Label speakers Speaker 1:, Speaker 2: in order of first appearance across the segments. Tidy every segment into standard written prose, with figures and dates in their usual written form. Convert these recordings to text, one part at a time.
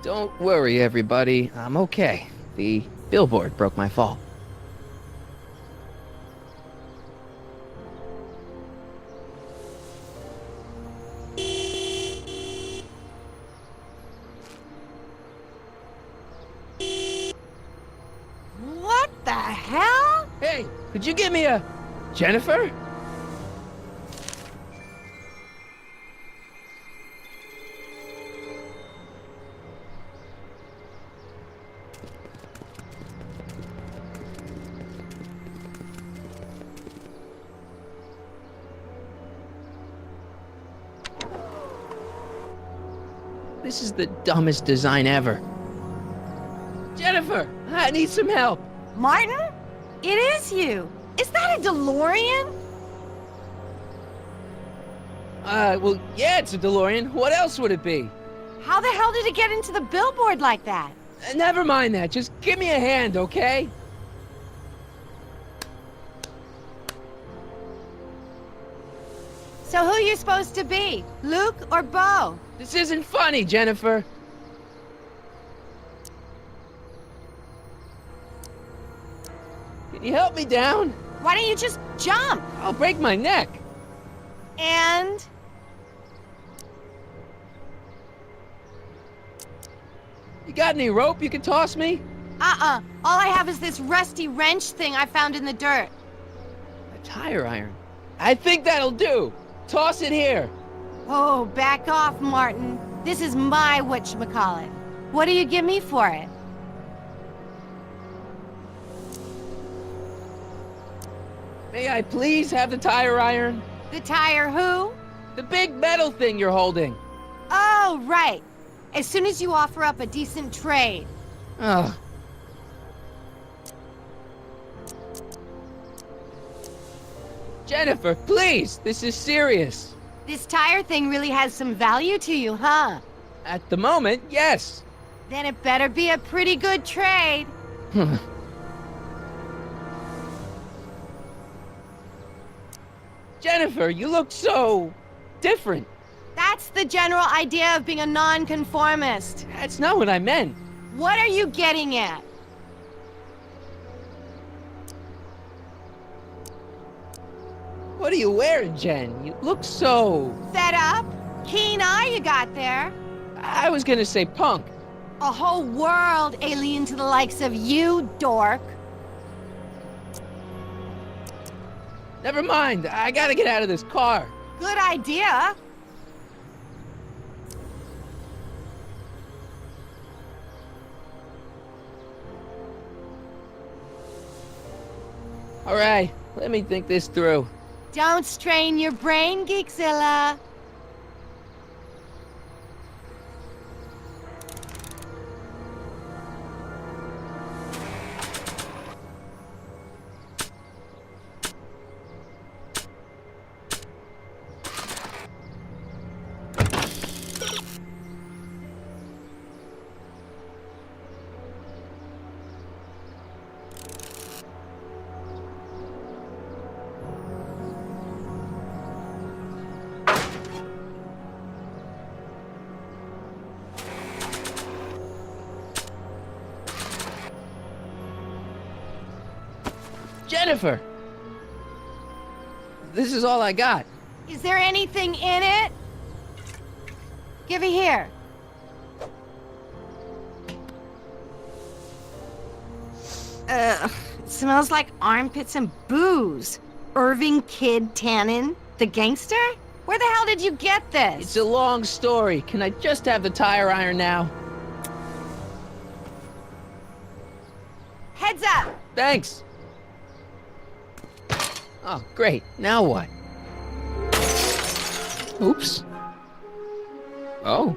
Speaker 1: Don't worry, everybody. I'm okay. The billboard broke my fall.
Speaker 2: What the hell?
Speaker 1: Hey, could you give me a... Jennifer? This is the dumbest design ever. Jennifer, I need some help.
Speaker 2: Martin? It is you. Is that a DeLorean?
Speaker 1: Well, yeah, it's a DeLorean. What else would it be?
Speaker 2: How the hell did it get into the billboard like that?
Speaker 1: Never mind that. Just give me a hand, okay?
Speaker 2: So who you supposed to be? Luke or Bo?
Speaker 1: This isn't funny, Jennifer. Can you help me down?
Speaker 2: Why don't you just jump?
Speaker 1: I'll break my neck.
Speaker 2: And...
Speaker 1: You got any rope you can toss me?
Speaker 2: All I have is this rusty wrench thing I found in the dirt.
Speaker 1: A tire iron. I think that'll do. Toss it here.
Speaker 2: Oh, back off, Martin. This is my whatchamacallit. What do you give me for it?
Speaker 1: May I please have the tire iron?
Speaker 2: The tire who?
Speaker 1: The big metal thing you're holding.
Speaker 2: Oh, right. As soon as you offer up a decent trade.
Speaker 1: Ugh. Jennifer, please, this is serious.
Speaker 2: This tire thing really has some value to you, huh?
Speaker 1: At the moment, yes.
Speaker 2: Then it better be a pretty good trade.
Speaker 1: Jennifer, you look so... different.
Speaker 2: That's the general idea of being a nonconformist.
Speaker 1: That's not what I meant.
Speaker 2: What are you getting at?
Speaker 1: What are you wearing, Jen? You look so...
Speaker 2: Fed up? Keen eye you got there.
Speaker 1: I was gonna say punk.
Speaker 2: A whole world alien to the likes of you, dork.
Speaker 1: Never mind, I gotta get out of this car.
Speaker 2: Good idea.
Speaker 1: All right, let me think this through.
Speaker 2: Don't strain your brain, Geekzilla.
Speaker 1: Jennifer! This is all I got.
Speaker 2: Is there anything in it? Give it here. It smells like armpits and booze. Irving Kid Tannen, the gangster? Where the hell did you get this?
Speaker 1: It's a long story. Can I just have the tire iron now?
Speaker 2: Heads up!
Speaker 1: Thanks. Oh, great. Now what? Oops. Oh.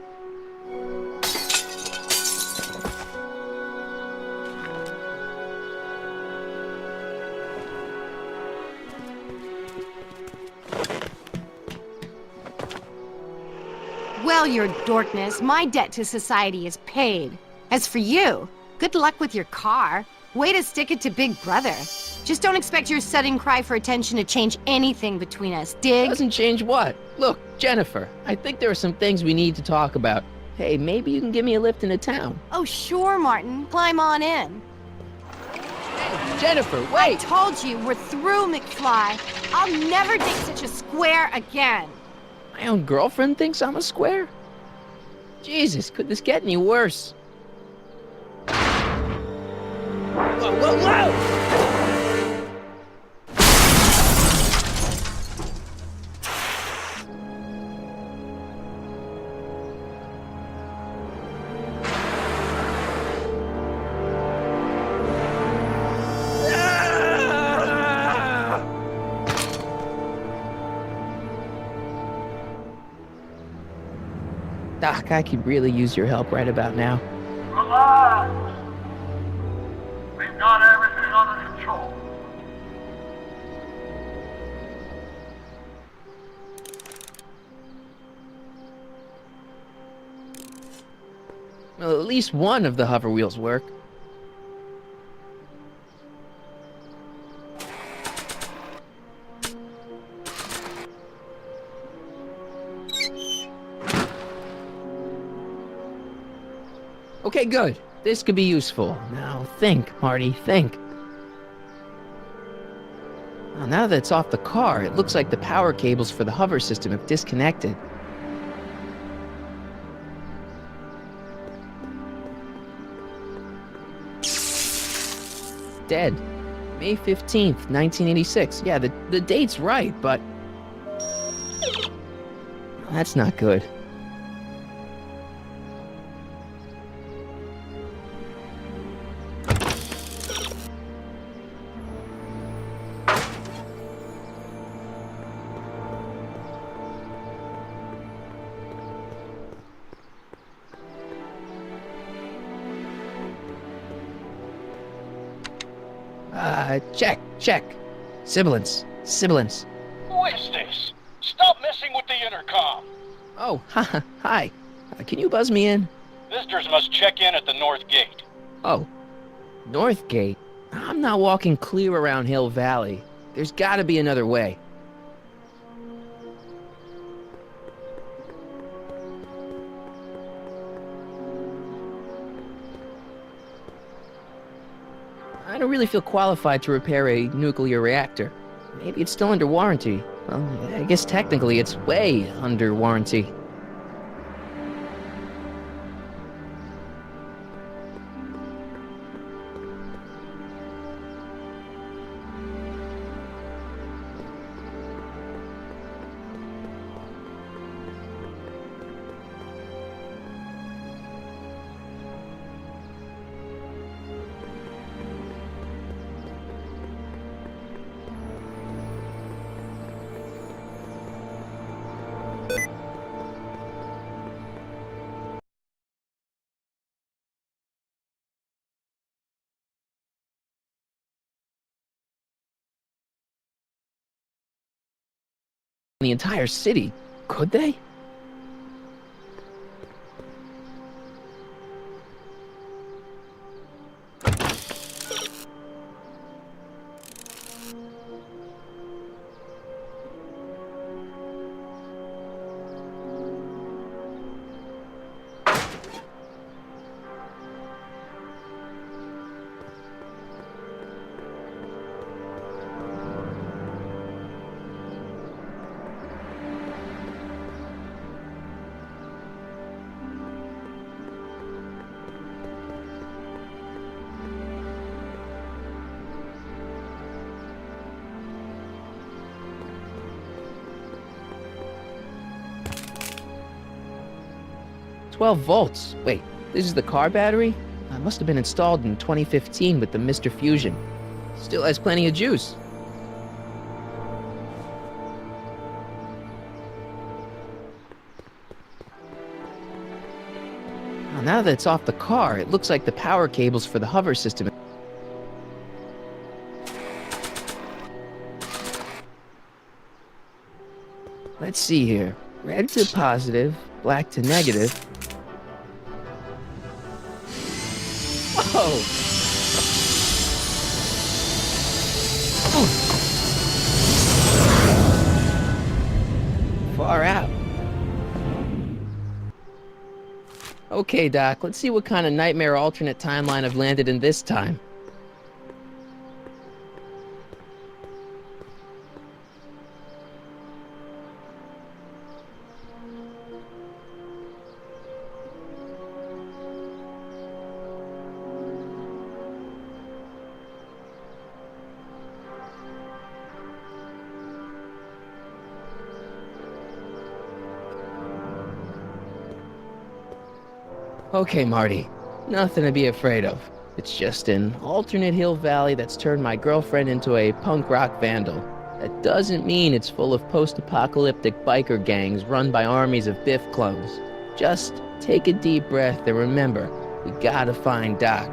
Speaker 2: Well, your dorkness, my debt to society is paid. As for you, good luck with your car. Way to stick it to Big Brother. Just don't expect your sudden cry for attention to change anything between us, dig?
Speaker 1: Doesn't change what? Look, Jennifer, I think there are some things we need to talk about. Hey, maybe you can give me a lift into town.
Speaker 2: Oh, sure, Martin. Climb on in.
Speaker 1: Hey, Jennifer,
Speaker 2: I
Speaker 1: wait!
Speaker 2: told you, we're through, McFly. I'll never date such a square again.
Speaker 1: My own girlfriend thinks I'm a square? Jesus, could this get any worse? Whoa, whoa, whoa! Doc, I could really use your help right about now.
Speaker 3: Relax. We've got everything under control.
Speaker 1: Well, at least one of the hover wheels work. Okay, good. This could be useful. Now think, Marty, think. Well, now that it's off the car, it looks like the power cables for the hover system have disconnected. Dead. May 15th, 1986. Yeah, the date's right, but... That's not good. Check. Sibilance.
Speaker 3: Who is this? Stop messing with the intercom.
Speaker 1: Oh, hi. Can you buzz me in?
Speaker 3: Visitors must check in at the north gate.
Speaker 1: Oh, North Gate? I'm not walking clear around Hill Valley. There's gotta be another way. I don't really feel qualified to repair a nuclear reactor. Maybe it's still under warranty. Well, I guess technically it's way under warranty. The entire city, could they? "12 volts. Wait, this is the car battery? It must have been installed in 2015 with the Mr. Fusion. Still has plenty of juice." Well, now that it's off the car, it looks like the power cables for the hover system... Let's see here. Red to positive, black to negative. Whoa! Far out. Okay, Doc, let's see what kind of nightmare alternate timeline I've landed in this time. Okay, Marty. Nothing to be afraid of. It's just an alternate hill valley that's turned my girlfriend into a punk rock vandal. That doesn't mean it's full of post-apocalyptic biker gangs run by armies of Biff clones. Just take a deep breath and remember, we gotta find Doc.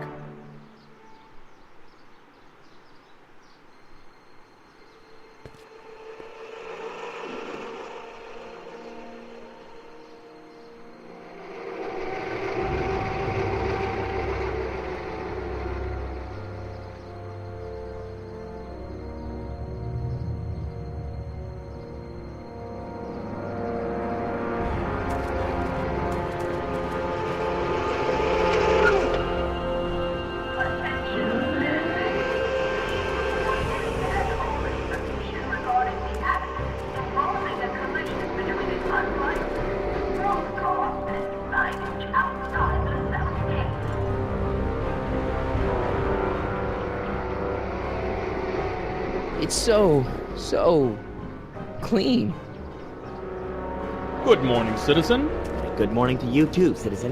Speaker 1: It's so clean.
Speaker 4: Good morning, citizen.
Speaker 5: Good morning to you too, citizen.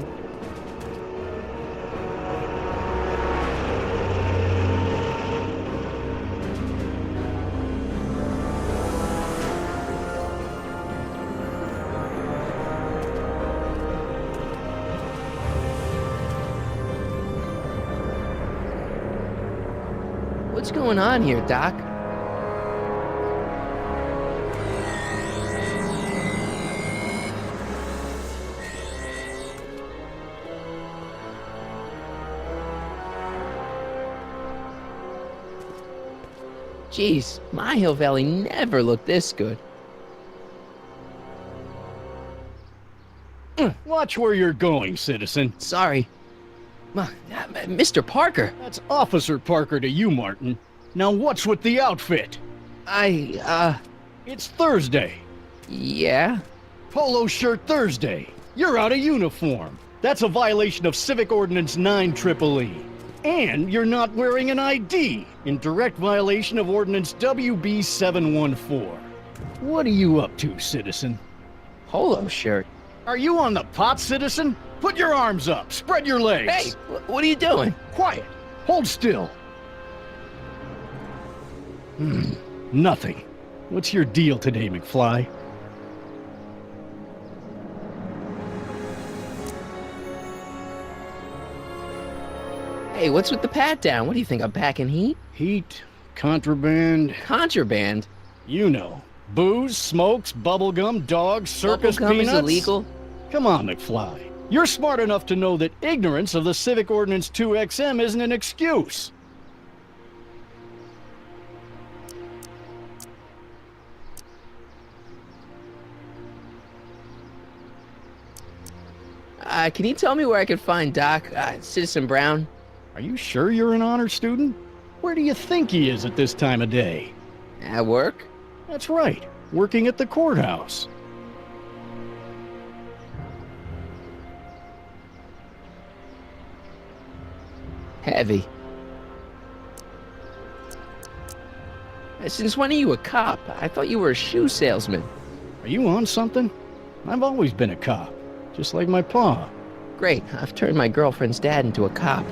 Speaker 1: What's going on here, Doc? Jeez, my Hill Valley never looked this good.
Speaker 6: Watch where you're going, citizen.
Speaker 1: Sorry. Mr. Parker,
Speaker 6: That's Officer Parker to you, Martin. Now what's with the outfit? It's Thursday.
Speaker 1: Yeah?
Speaker 6: Polo shirt Thursday. You're out of uniform. That's a violation of Civic Ordinance 9EEE. And you're not wearing an ID, in direct violation of Ordinance WB 714. What are you up to, citizen?
Speaker 1: Polo shirt.
Speaker 6: Are you on the pot, citizen? Put your arms up, spread your legs.
Speaker 1: Hey, what are you doing?
Speaker 6: Quiet. Hold still. Nothing. What's your deal today, McFly?
Speaker 1: Hey, what's with the pat down? What do you think, I'm packing heat?
Speaker 6: Heat, contraband,
Speaker 1: Contraband?
Speaker 6: you know. Booze, smokes, bubblegum, dogs, circus
Speaker 1: Bubblegum
Speaker 6: peanuts.
Speaker 1: is illegal?
Speaker 6: Come on, McFly. You're smart enough to know that ignorance of the Civic Ordinance 2XM isn't an excuse.
Speaker 1: Can you tell me where I can find Doc, Citizen Brown?
Speaker 6: Are you sure you're an honor student? Where do you think he is at this time of day?
Speaker 1: At work?
Speaker 6: That's right, working at the courthouse.
Speaker 1: Heavy. Since when are you a cop? I thought you were a shoe salesman.
Speaker 6: Are you on something? I've always been a cop, just like my pa.
Speaker 1: Great, I've turned my girlfriend's dad into a cop.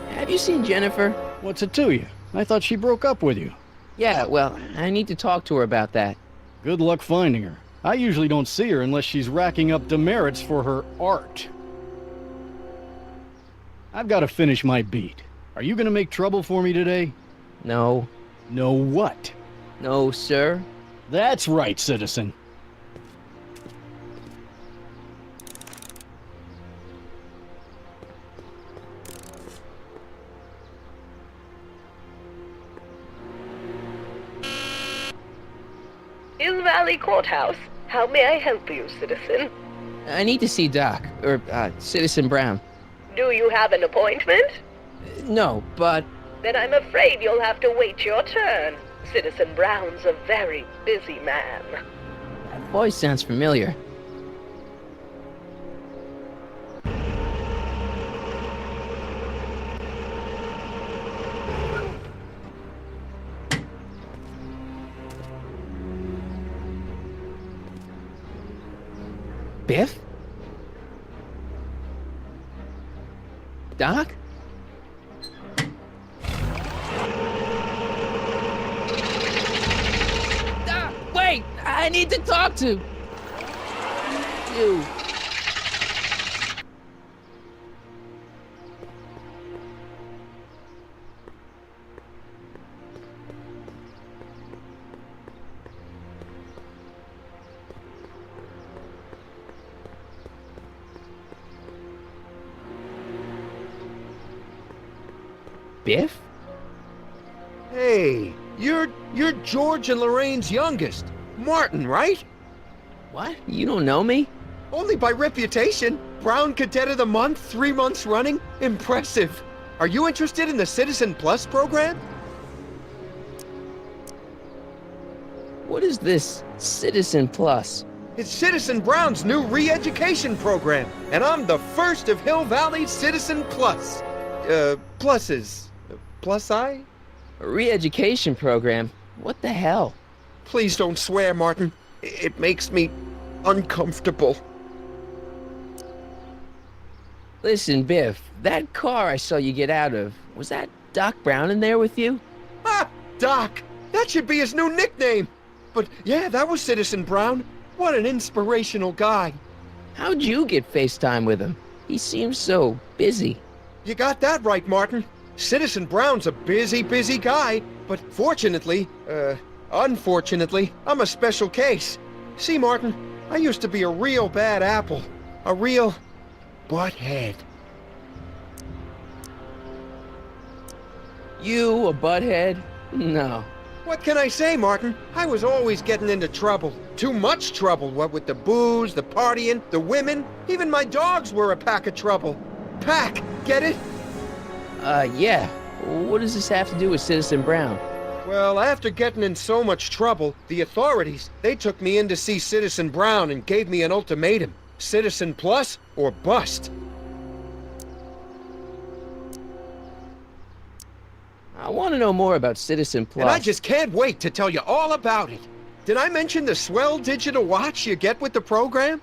Speaker 1: Have you seen Jennifer?
Speaker 6: What's it to you? I thought she broke up with you.
Speaker 1: Yeah, well, I need to talk to her about that.
Speaker 6: Good luck finding her. I usually don't see her unless she's racking up demerits for her art. I've got to finish my beat. Are you gonna make trouble for me today?
Speaker 1: No.
Speaker 6: No what?
Speaker 1: No, sir.
Speaker 6: That's right, citizen.
Speaker 7: Hill Valley Courthouse. How may I help you, citizen?
Speaker 1: I need to see Doc, or Citizen Brown.
Speaker 7: Do you have an appointment?
Speaker 1: No, but
Speaker 7: Then I'm afraid you'll have to wait your turn. Citizen Brown's a very busy man.
Speaker 1: that voice sounds familiar. Biff? Doc? Doc, wait! I need to talk to you. Biff?
Speaker 8: Hey, you're George and Lorraine's youngest. Martin, right?
Speaker 1: What? You don't know me?
Speaker 8: Only by reputation. Brown Cadet of the Month, 3 months running. Impressive. Are you interested in the Citizen Plus program?
Speaker 1: What is this Citizen Plus?
Speaker 8: It's Citizen Brown's new re-education program, and I'm the first of Hill Valley's Citizen Plus. Pluses. Plus I?
Speaker 1: A re-education program? What the hell?
Speaker 8: Please don't swear, Martin. It makes me uncomfortable.
Speaker 1: Listen, Biff, that car I saw you get out of, was that Doc Brown in there with you?
Speaker 8: Ah, Doc! That should be his new nickname! But yeah, that was Citizen Brown. What an inspirational guy.
Speaker 1: How'd you get FaceTime with him? He seems so busy.
Speaker 8: You got that right, Martin. Citizen Brown's a busy guy, but unfortunately, I'm a special case. See, Martin, I used to be a real bad apple. A real butthead.
Speaker 1: You a butthead? No.
Speaker 8: What can I say, Martin? I was always getting into trouble. Too much trouble, what with the booze, the partying, the women. Even my dogs were a pack of trouble. Pack, get it?
Speaker 1: Yeah. What does this have to do with Citizen Brown?
Speaker 8: Well, after getting in so much trouble, the authorities, they took me in to see Citizen Brown and gave me an ultimatum. Citizen Plus or bust.
Speaker 1: I want to know more about Citizen Plus.
Speaker 8: And I just can't wait to tell you all about it. Did I mention the swell digital watch you get with the program?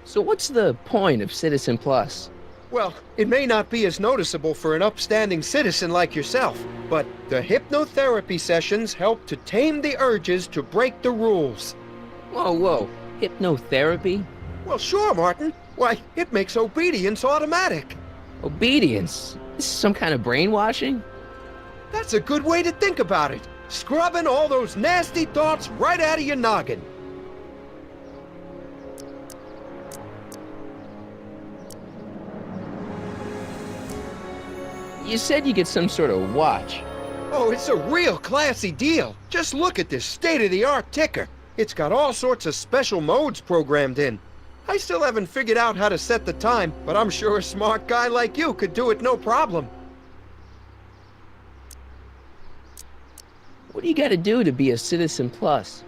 Speaker 1: So what's the point of Citizen Plus?
Speaker 8: Well, it may not be as noticeable for an upstanding citizen like yourself, but the hypnotherapy sessions help to tame the urges to break the rules.
Speaker 1: Whoa. Hypnotherapy?
Speaker 8: Well, sure, Martin. Why, it makes obedience automatic.
Speaker 1: Obedience? This is some kind of brainwashing?
Speaker 8: That's a good way to think about it. Scrubbing all those nasty thoughts right out of your noggin.
Speaker 1: You said you get some sort of watch.
Speaker 8: Oh, it's a real classy deal. Just look at this state-of-the-art ticker. It's got all sorts of special modes programmed in. I still haven't figured out how to set the time, but I'm sure a smart guy like you could do it no problem.
Speaker 1: What do you gotta do to be a Citizen Plus?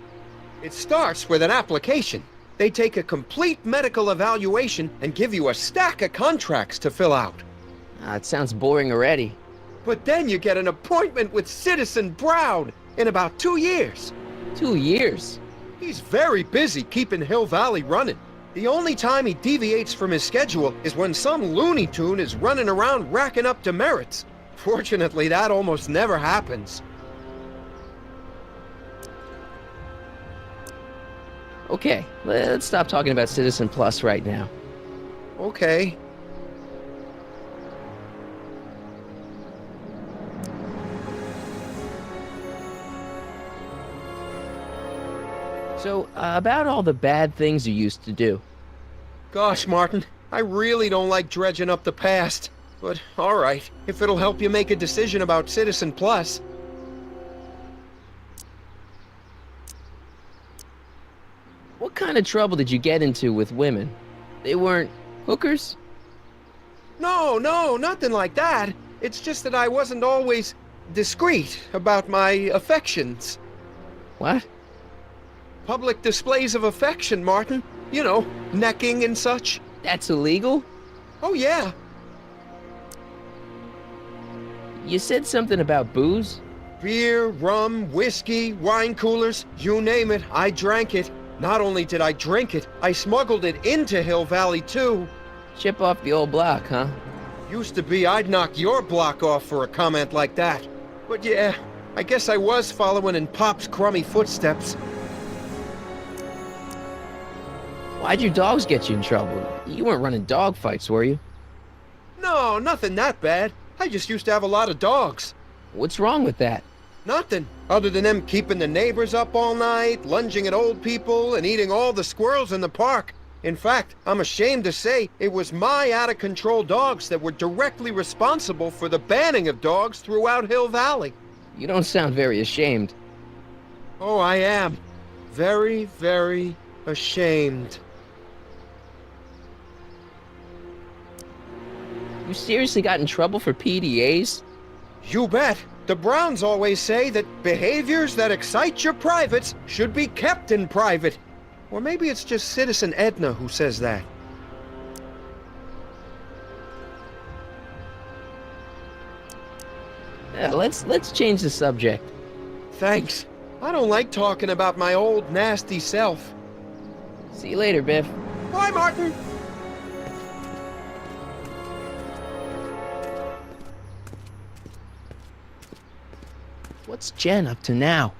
Speaker 8: It starts with an application. They take a complete medical evaluation and give you a stack of contracts to fill out.
Speaker 1: It sounds boring already.
Speaker 8: But then you get an appointment with Citizen Brown in about 2 years.
Speaker 1: 2 years?
Speaker 8: He's very busy keeping Hill Valley running. The only time he deviates from his schedule is when some Looney Tune is running around racking up demerits. Fortunately, that almost never happens.
Speaker 1: Okay, let's stop talking about Citizen Plus right now.
Speaker 8: Okay.
Speaker 1: So, about all the bad things you used to do.
Speaker 8: Gosh, Martin, I really don't like dredging up the past. But, alright, if it'll help you make a decision about Citizen Plus.
Speaker 1: What kind of trouble did you get into with women? They weren't hookers?
Speaker 8: No, nothing like that. It's just that I wasn't always discreet about my affections.
Speaker 1: What?
Speaker 8: Public displays of affection, Martin. You know, necking and such.
Speaker 1: That's illegal?
Speaker 8: Oh, yeah.
Speaker 1: You said something about booze?
Speaker 8: Beer, rum, whiskey, wine coolers, you name it, I drank it. Not only did I drink it, I smuggled it into Hill Valley, too.
Speaker 1: Chip off the old block, huh?
Speaker 8: Used to be I'd knock your block off for a comment like that. But yeah, I guess I was following in Pop's crummy footsteps.
Speaker 1: Why'd your dogs get you in trouble? You weren't running dog fights, were you?
Speaker 8: No, nothing that bad. I just used to have a lot of dogs.
Speaker 1: What's wrong with that?
Speaker 8: Nothing, other than them keeping the neighbors up all night, lunging at old people, and eating all the squirrels in the park. In fact, I'm ashamed to say it was my out-of-control dogs that were directly responsible for the banning of dogs throughout Hill Valley.
Speaker 1: You don't sound very ashamed.
Speaker 8: Oh, I am. Very, very ashamed.
Speaker 1: You seriously got in trouble for PDAs?
Speaker 8: You bet. The Browns always say that behaviors that excite your privates should be kept in private. Or maybe it's just Citizen Edna who says that.
Speaker 1: Yeah, let's change the subject.
Speaker 8: Thanks. I don't like talking about my old nasty self.
Speaker 1: See you later, Biff.
Speaker 8: Bye, Martin.
Speaker 1: What's Jen up to now?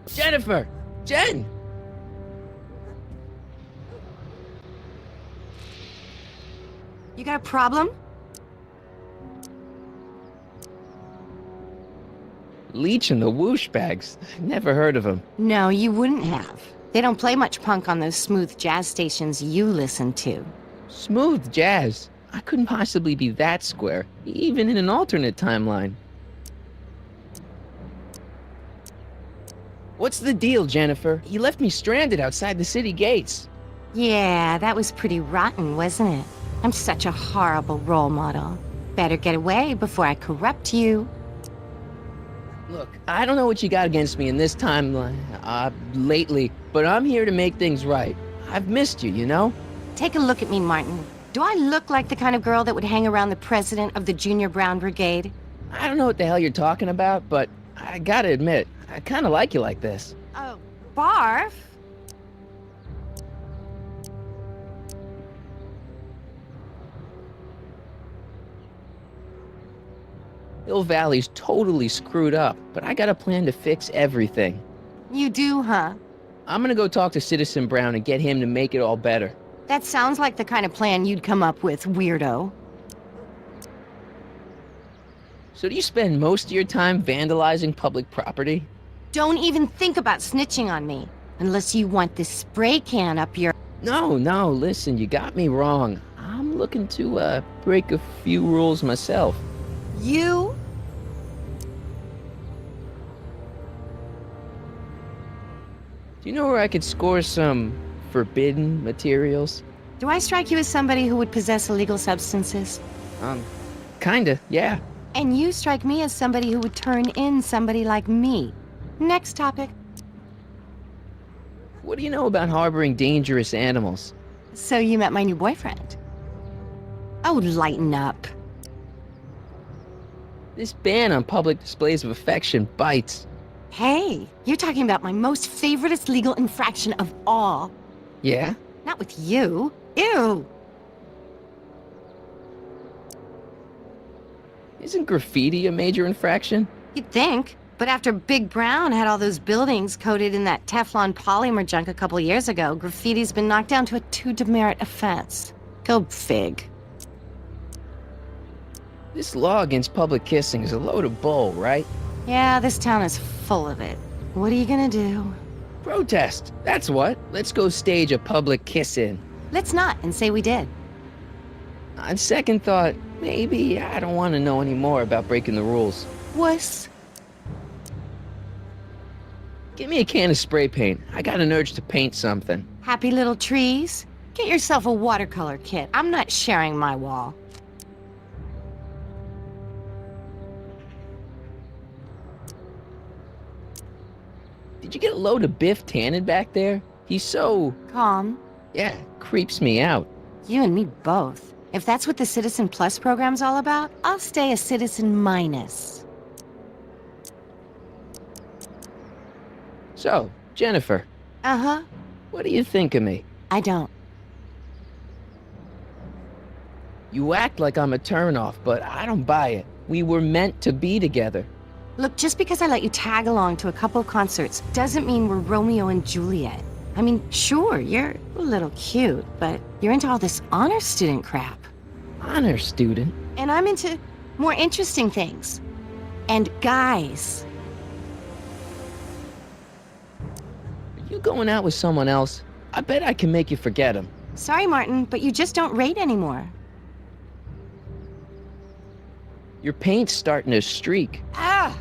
Speaker 1: Jennifer! Jen!
Speaker 2: You got a problem?
Speaker 1: Leech and the Whoosh Bags. Never heard of them.
Speaker 2: No, you wouldn't have. They don't play much punk on those smooth jazz stations you listen to.
Speaker 1: Smooth jazz. I couldn't possibly be that square, even in an alternate timeline. What's the deal, Jennifer? You left me stranded outside the city gates.
Speaker 2: Yeah, that was pretty rotten, wasn't it? I'm such a horrible role model. Better get away before I corrupt you.
Speaker 1: Look, I don't know what you got against me in this timeline, lately, but I'm here to make things right. I've missed you, you know?
Speaker 2: Take a look at me, Martin. Do I look like the kind of girl that would hang around the president of the Junior Brown Brigade?
Speaker 1: I don't know what the hell you're talking about, but I gotta admit, I kinda like you like this.
Speaker 2: Oh, barf?
Speaker 1: Hill Valley's totally screwed up, but I got a plan to fix everything.
Speaker 2: You do, huh?
Speaker 1: I'm gonna go talk to Citizen Brown and get him to make it all better.
Speaker 2: That sounds like the kind of plan you'd come up with, weirdo.
Speaker 1: So do you spend most of your time vandalizing public property?
Speaker 2: Don't even think about snitching on me, unless you want this spray can up your...
Speaker 1: No, listen, you got me wrong. I'm looking to, break a few rules myself.
Speaker 2: You?
Speaker 1: Do you know where I could score some forbidden materials?
Speaker 2: Do I strike you as somebody who would possess illegal substances?
Speaker 1: Kinda, yeah.
Speaker 2: And you strike me as somebody who would turn in somebody like me. Next topic.
Speaker 1: What do you know about harboring dangerous animals?
Speaker 2: So you met my new boyfriend. Oh, lighten up.
Speaker 1: This ban on public displays of affection bites.
Speaker 2: Hey, you're talking about my most favoriteest legal infraction of all.
Speaker 1: Yeah?
Speaker 2: Not with you. Ew.
Speaker 1: Isn't graffiti a major infraction?
Speaker 2: You'd think. But after Big Brown had all those buildings coated in that Teflon polymer junk a couple years ago, graffiti's been knocked down to a 2 demerit offense. Go fig.
Speaker 1: This law against public kissing is a load of bull, right?
Speaker 2: Yeah, this town is full of it. What are you gonna do?
Speaker 1: Protest, that's what. Let's go stage a public kiss-in.
Speaker 2: Let's not and say we did.
Speaker 1: On second thought, maybe I don't want to know any more about breaking the rules.
Speaker 2: Wuss.
Speaker 1: Give me a can of spray paint. I got an urge to paint something.
Speaker 2: Happy little trees? Get yourself a watercolor kit. I'm not sharing my wall.
Speaker 1: Did you get a load of Biff Tannen back there? He's so...
Speaker 2: Calm.
Speaker 1: yeah, creeps me out.
Speaker 2: You and me both. If that's what the Citizen Plus program's all about, I'll stay a Citizen Minus.
Speaker 1: So, Jennifer,
Speaker 2: Uh-huh.
Speaker 1: what do you think of me?
Speaker 2: I don't.
Speaker 1: You act like I'm a turnoff, but I don't buy it. We were meant to be together.
Speaker 2: Look, just because I let you tag along to a couple of concerts doesn't mean we're Romeo and Juliet. I mean, sure, you're a little cute, but you're into all this honor student crap.
Speaker 1: Honor student?
Speaker 2: And I'm into more interesting things. And guys.
Speaker 1: Are you going out with someone else? I bet I can make you forget him.
Speaker 2: Sorry, Martin, but you just don't rate anymore.
Speaker 1: Your paint's starting to streak.
Speaker 2: Ah!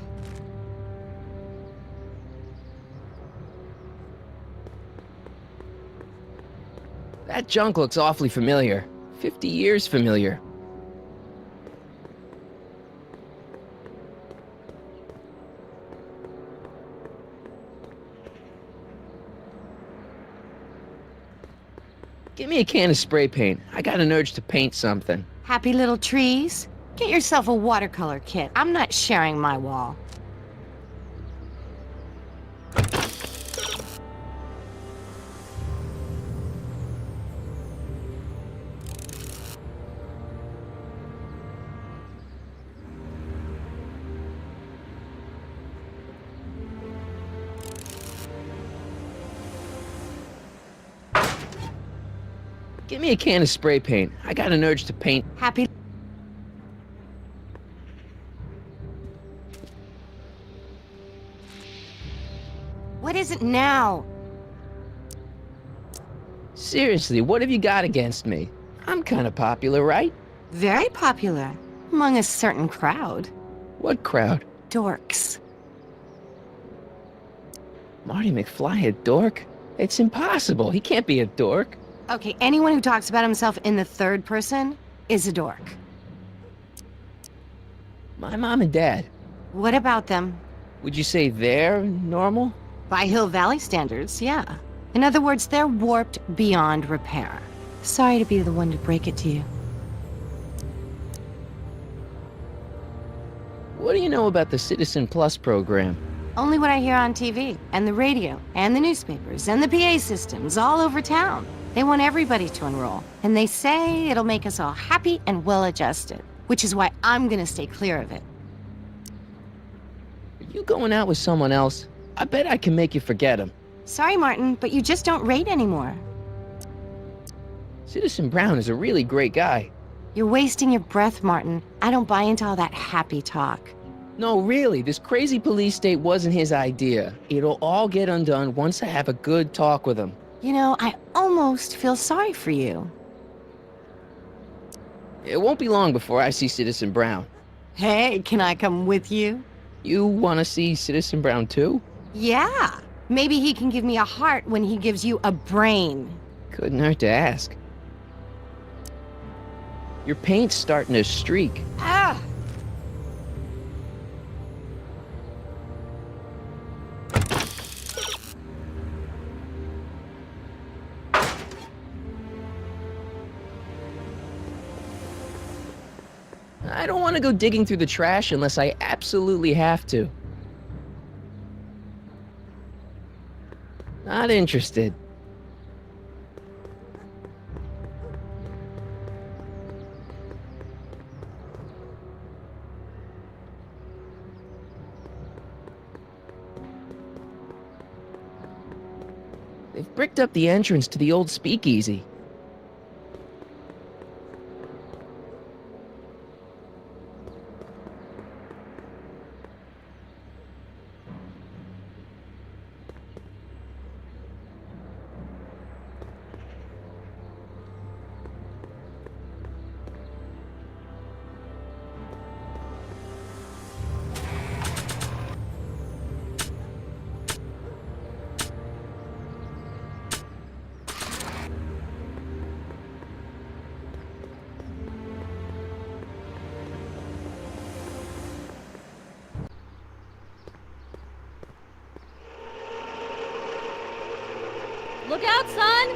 Speaker 1: That junk looks awfully familiar. 50 years familiar. Give me a can of spray paint. I got an urge to paint something.
Speaker 2: Happy little trees? Get yourself a watercolor kit. I'm not sharing my wall.
Speaker 1: Give me a can of spray paint. I got an urge to paint.
Speaker 2: Happy... What is it now?
Speaker 1: Seriously, what have you got against me? I'm kind of popular, right?
Speaker 2: Very popular. Among a certain crowd.
Speaker 1: What crowd?
Speaker 2: Dorks.
Speaker 1: Marty McFly a dork? It's impossible. He can't be a dork.
Speaker 2: Okay, anyone who talks about himself in the third person is a dork.
Speaker 1: My mom and dad.
Speaker 2: What about them?
Speaker 1: Would you say they're normal?
Speaker 2: By Hill Valley standards, yeah. In other words, they're warped beyond repair. Sorry to be the one to break it to you.
Speaker 1: What do you know about the Citizen Plus program?
Speaker 2: Only what I hear on TV, and the radio, and the newspapers, and the PA systems all over town. They want everybody to enroll, and they say it'll make us all happy and well-adjusted, which is why I'm gonna stay clear of it.
Speaker 1: Are you going out with someone else? I bet I can make you forget him.
Speaker 2: Sorry, Martin, but you just don't rate anymore.
Speaker 1: Citizen Brown is a really great guy.
Speaker 2: You're wasting your breath, Martin. I don't buy into all that happy talk.
Speaker 1: No, really, this crazy police state wasn't his idea. It'll all get undone once I have a good talk with him.
Speaker 2: You know, I almost feel sorry for you.
Speaker 1: It won't be long before I see Citizen Brown.
Speaker 2: Hey, can I come with you?
Speaker 1: You want to see Citizen Brown too?
Speaker 2: Yeah. Maybe he can give me a heart when he gives you a brain.
Speaker 1: Couldn't hurt to ask. Your paint's starting to streak.
Speaker 2: Ah!
Speaker 1: I don't want to go digging through the trash unless I absolutely have to. Not interested. They've bricked up the entrance to the old speakeasy.
Speaker 9: Look out, son!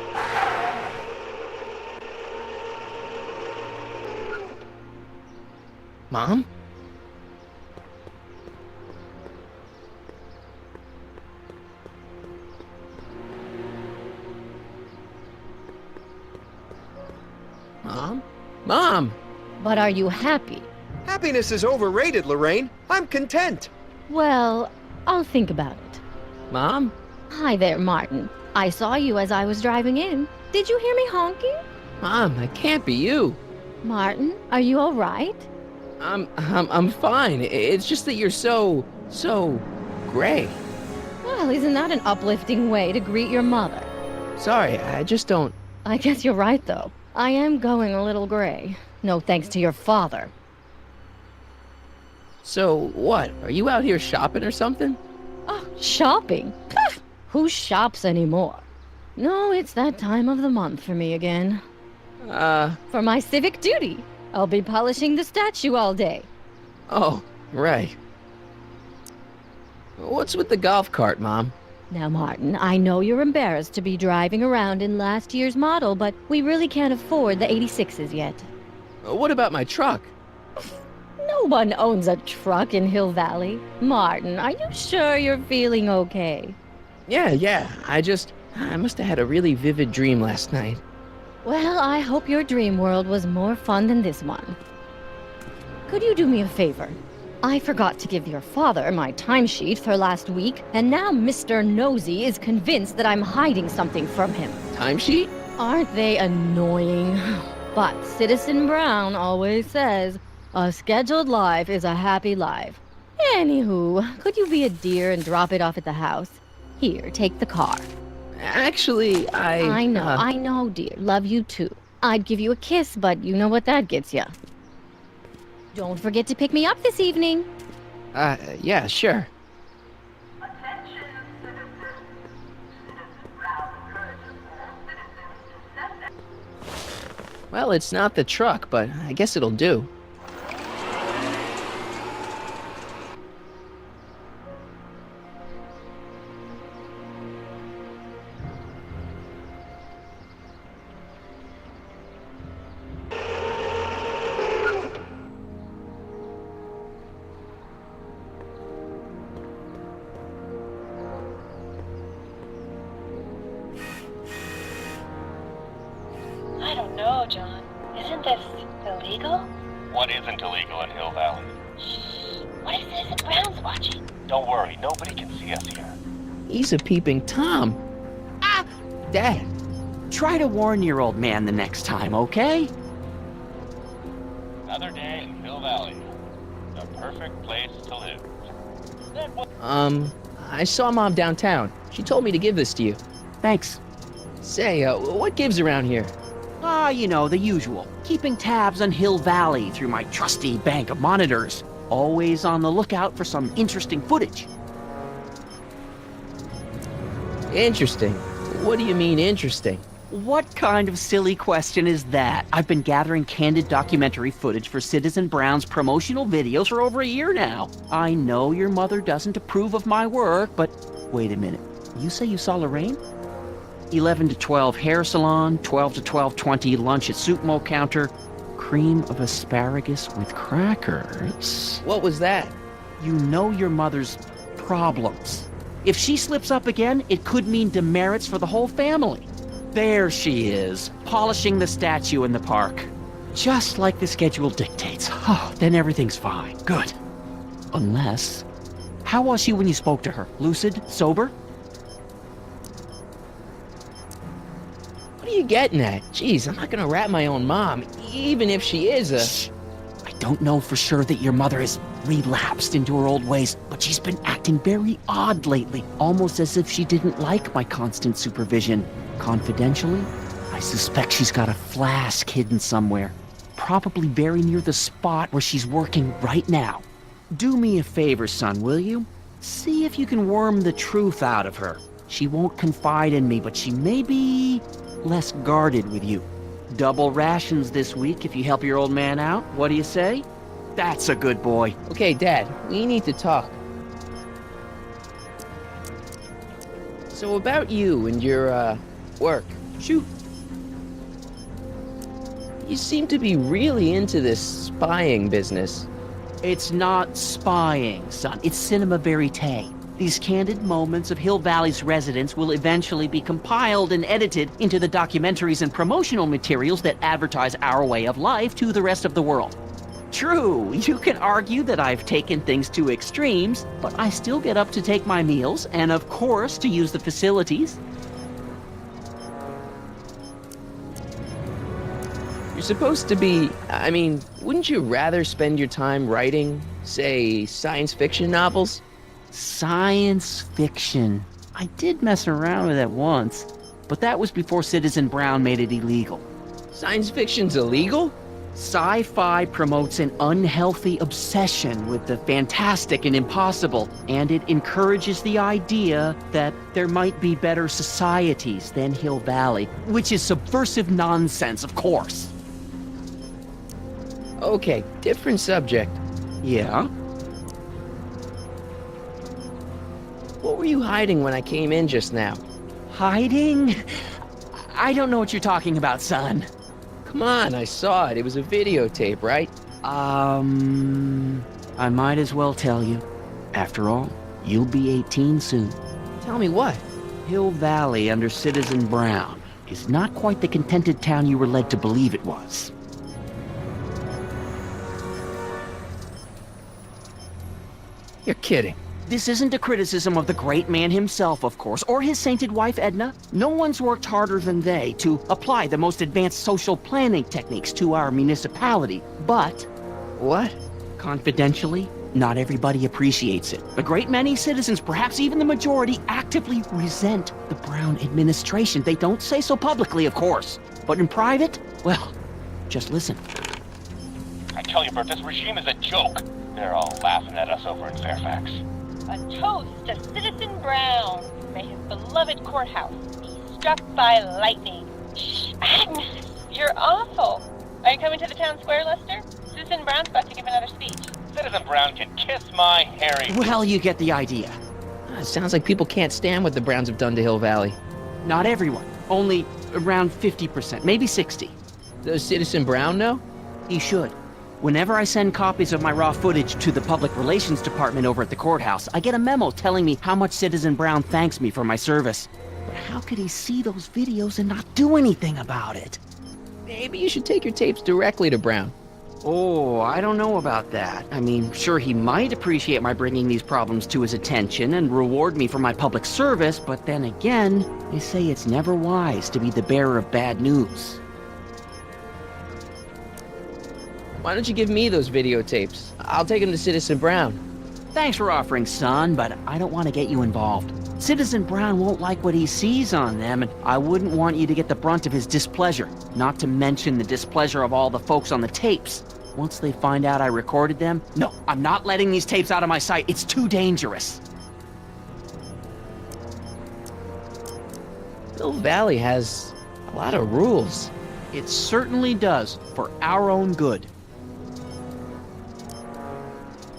Speaker 1: Mom? Mom? Mom!
Speaker 9: But are you happy?
Speaker 8: Happiness is overrated, Lorraine. I'm content.
Speaker 9: Well, I'll think about it.
Speaker 1: Mom?
Speaker 9: Hi there, Martin. I saw you as I was driving in. Did you hear me honking?
Speaker 1: Mom, that can't be you.
Speaker 9: Martin, are you all right?
Speaker 1: I'm fine. It's just that you're so gray.
Speaker 9: Well, isn't that an uplifting way to greet your mother?
Speaker 1: Sorry, I just don't...
Speaker 9: I guess you're right, though. I am going a little gray. No thanks to your father.
Speaker 1: So, what? Are you out here shopping or something?
Speaker 9: Oh, shopping? Pah! Who shops anymore? No, it's that time of the month for me again. For my civic duty. I'll be polishing the statue all day.
Speaker 1: Oh, right. What's with the golf cart, Mom?
Speaker 9: Now, Martin, I know you're embarrassed to be driving around in last year's model, but we really can't afford the 86s yet.
Speaker 1: What about my truck?
Speaker 9: No one owns a truck in Hill Valley. Martin, are you sure you're feeling okay?
Speaker 1: Yeah. I must have had a really vivid dream last night.
Speaker 9: Well, I hope your dream world was more fun than this one. Could you do me a favor? I forgot to give your father my timesheet for last week, and now Mr. Nosy is convinced that I'm hiding something from him.
Speaker 1: Timesheet?
Speaker 9: Aren't they annoying? But Citizen Brown always says, a scheduled life is a happy life. Anywho, could you be a dear and drop it off at the house? Here, take the car.
Speaker 1: Actually,
Speaker 9: I know, dear. Love you too. I'd give you a kiss, but you know what that gets ya. Don't forget to pick me up this evening.
Speaker 1: Yeah, sure. Well, it's not the truck, but I guess it'll do.
Speaker 10: I don't know, John. Isn't this illegal?
Speaker 3: What isn't illegal in Hill Valley?
Speaker 10: Shh. What if Citizen Brown's watching?
Speaker 3: Don't worry, nobody can see us here.
Speaker 1: He's a peeping Tom. Ah! Dad.
Speaker 5: Try to warn your old man the next time, okay?
Speaker 3: Another day in Hill Valley. The perfect place to live.
Speaker 1: I saw Mom downtown. She told me to give this to you.
Speaker 5: Thanks.
Speaker 1: Say, what gives around here?
Speaker 5: You know, the usual. Keeping tabs on Hill Valley through my trusty bank of monitors. Always on the lookout for some interesting footage.
Speaker 1: Interesting. What do you mean, interesting?
Speaker 5: What kind of silly question is that? I've been gathering candid documentary footage for Citizen Brown's promotional videos for over a year now. I know your mother doesn't approve of my work, but wait a minute. You say you saw Lorraine? 11 to 12 hair salon, 12 to 12:20 lunch at soup mo counter, cream of asparagus with crackers.
Speaker 1: What was that?
Speaker 5: You know your mother's problems. If she slips up again, it could mean demerits for the whole family. There she is, polishing the statue in the park. Just like the schedule dictates. Oh, then everything's fine. Good. Unless... How was she when you spoke to her? Lucid? Sober?
Speaker 1: What are you getting at? Jeez, I'm not gonna rat my own mom, even if she is a...
Speaker 5: Shh. I don't know for sure that your mother has relapsed into her old ways, but she's been acting very odd lately, almost as if she didn't like my constant supervision. Confidentially, I suspect she's got a flask hidden somewhere, probably very near the spot where she's working right now. Do me a favor, son, will you? See if you can worm the truth out of her. She won't confide in me, but she may be less guarded with you. Double rations this week if you help your old man out. What do you say? That's a good boy.
Speaker 1: Okay, Dad, we need to talk. So about you and your Work.
Speaker 5: Shoot.
Speaker 1: You seem to be really into this spying business.
Speaker 5: It's not spying, son. It's cinema verite. These candid moments of Hill Valley's residents will eventually be compiled and edited into the documentaries and promotional materials that advertise our way of life to the rest of the world. True, you can argue that I've taken things to extremes, but I still get up to take my meals and, of course, to use the facilities.
Speaker 1: You're supposed to be... I mean, wouldn't you rather spend your time writing, say, science fiction novels?
Speaker 5: Science fiction. I did mess around with it once, but that was before Citizen Brown made it illegal.
Speaker 1: Science fiction's illegal?
Speaker 5: Sci-fi promotes an unhealthy obsession with the fantastic and impossible, and it encourages the idea that there might be better societies than Hill Valley, which is subversive nonsense, of course.
Speaker 1: Okay, different subject.
Speaker 5: Yeah?
Speaker 1: What were you hiding when I came in just now?
Speaker 5: Hiding? I don't know what you're talking about, son.
Speaker 1: Come on, I saw it. It was a videotape, right?
Speaker 5: I might as well tell you. After all, you'll be 18 soon.
Speaker 1: Tell me what?
Speaker 5: Hill Valley under Citizen Brown is not quite the contented town you were led to believe it was.
Speaker 1: You're kidding.
Speaker 5: This isn't a criticism of the great man himself, of course, or his sainted wife, Edna. No one's worked harder than they to apply the most advanced social planning techniques to our municipality. But...
Speaker 1: What?
Speaker 5: Confidentially, not everybody appreciates it. A great many citizens, perhaps even the majority, actively resent the Brown administration. They don't say so publicly, of course. But in private, well, just listen.
Speaker 3: I tell you, Bert, this regime is a joke. They're all laughing at us over in Fairfax.
Speaker 10: A toast to Citizen Brown. May his beloved courthouse be struck by lightning. Shh, Agnes, you're awful. Are you coming to the town square, Lester? Citizen Brown's about to give another speech.
Speaker 3: Citizen Brown can kiss my hairy...
Speaker 5: Well, you get the idea.
Speaker 1: It sounds like people can't stand what the Browns have done to Hill Valley.
Speaker 5: Not everyone. Only around 50%, maybe 60.
Speaker 1: Does Citizen Brown know?
Speaker 5: He should. Whenever I send copies of my raw footage to the Public Relations Department over at the courthouse, I get a memo telling me how much Citizen Brown thanks me for my service. But how could he see those videos and not do anything about it?
Speaker 1: Maybe you should take your tapes directly to Brown.
Speaker 5: Oh, I don't know about that. I mean, sure, he might appreciate my bringing these problems to his attention and reward me for my public service, but then again, they say it's never wise to be the bearer of bad news.
Speaker 1: Why don't you give me those videotapes? I'll take them to Citizen Brown.
Speaker 5: Thanks for offering, son, but I don't want to get you involved. Citizen Brown won't like what he sees on them, and I wouldn't want you to get the brunt of his displeasure, not to mention the displeasure of all the folks on the tapes. Once they find out I recorded them, no, I'm not letting these tapes out of my sight. It's too dangerous.
Speaker 1: Hill Valley has a lot of rules.
Speaker 5: It certainly does, for our own good.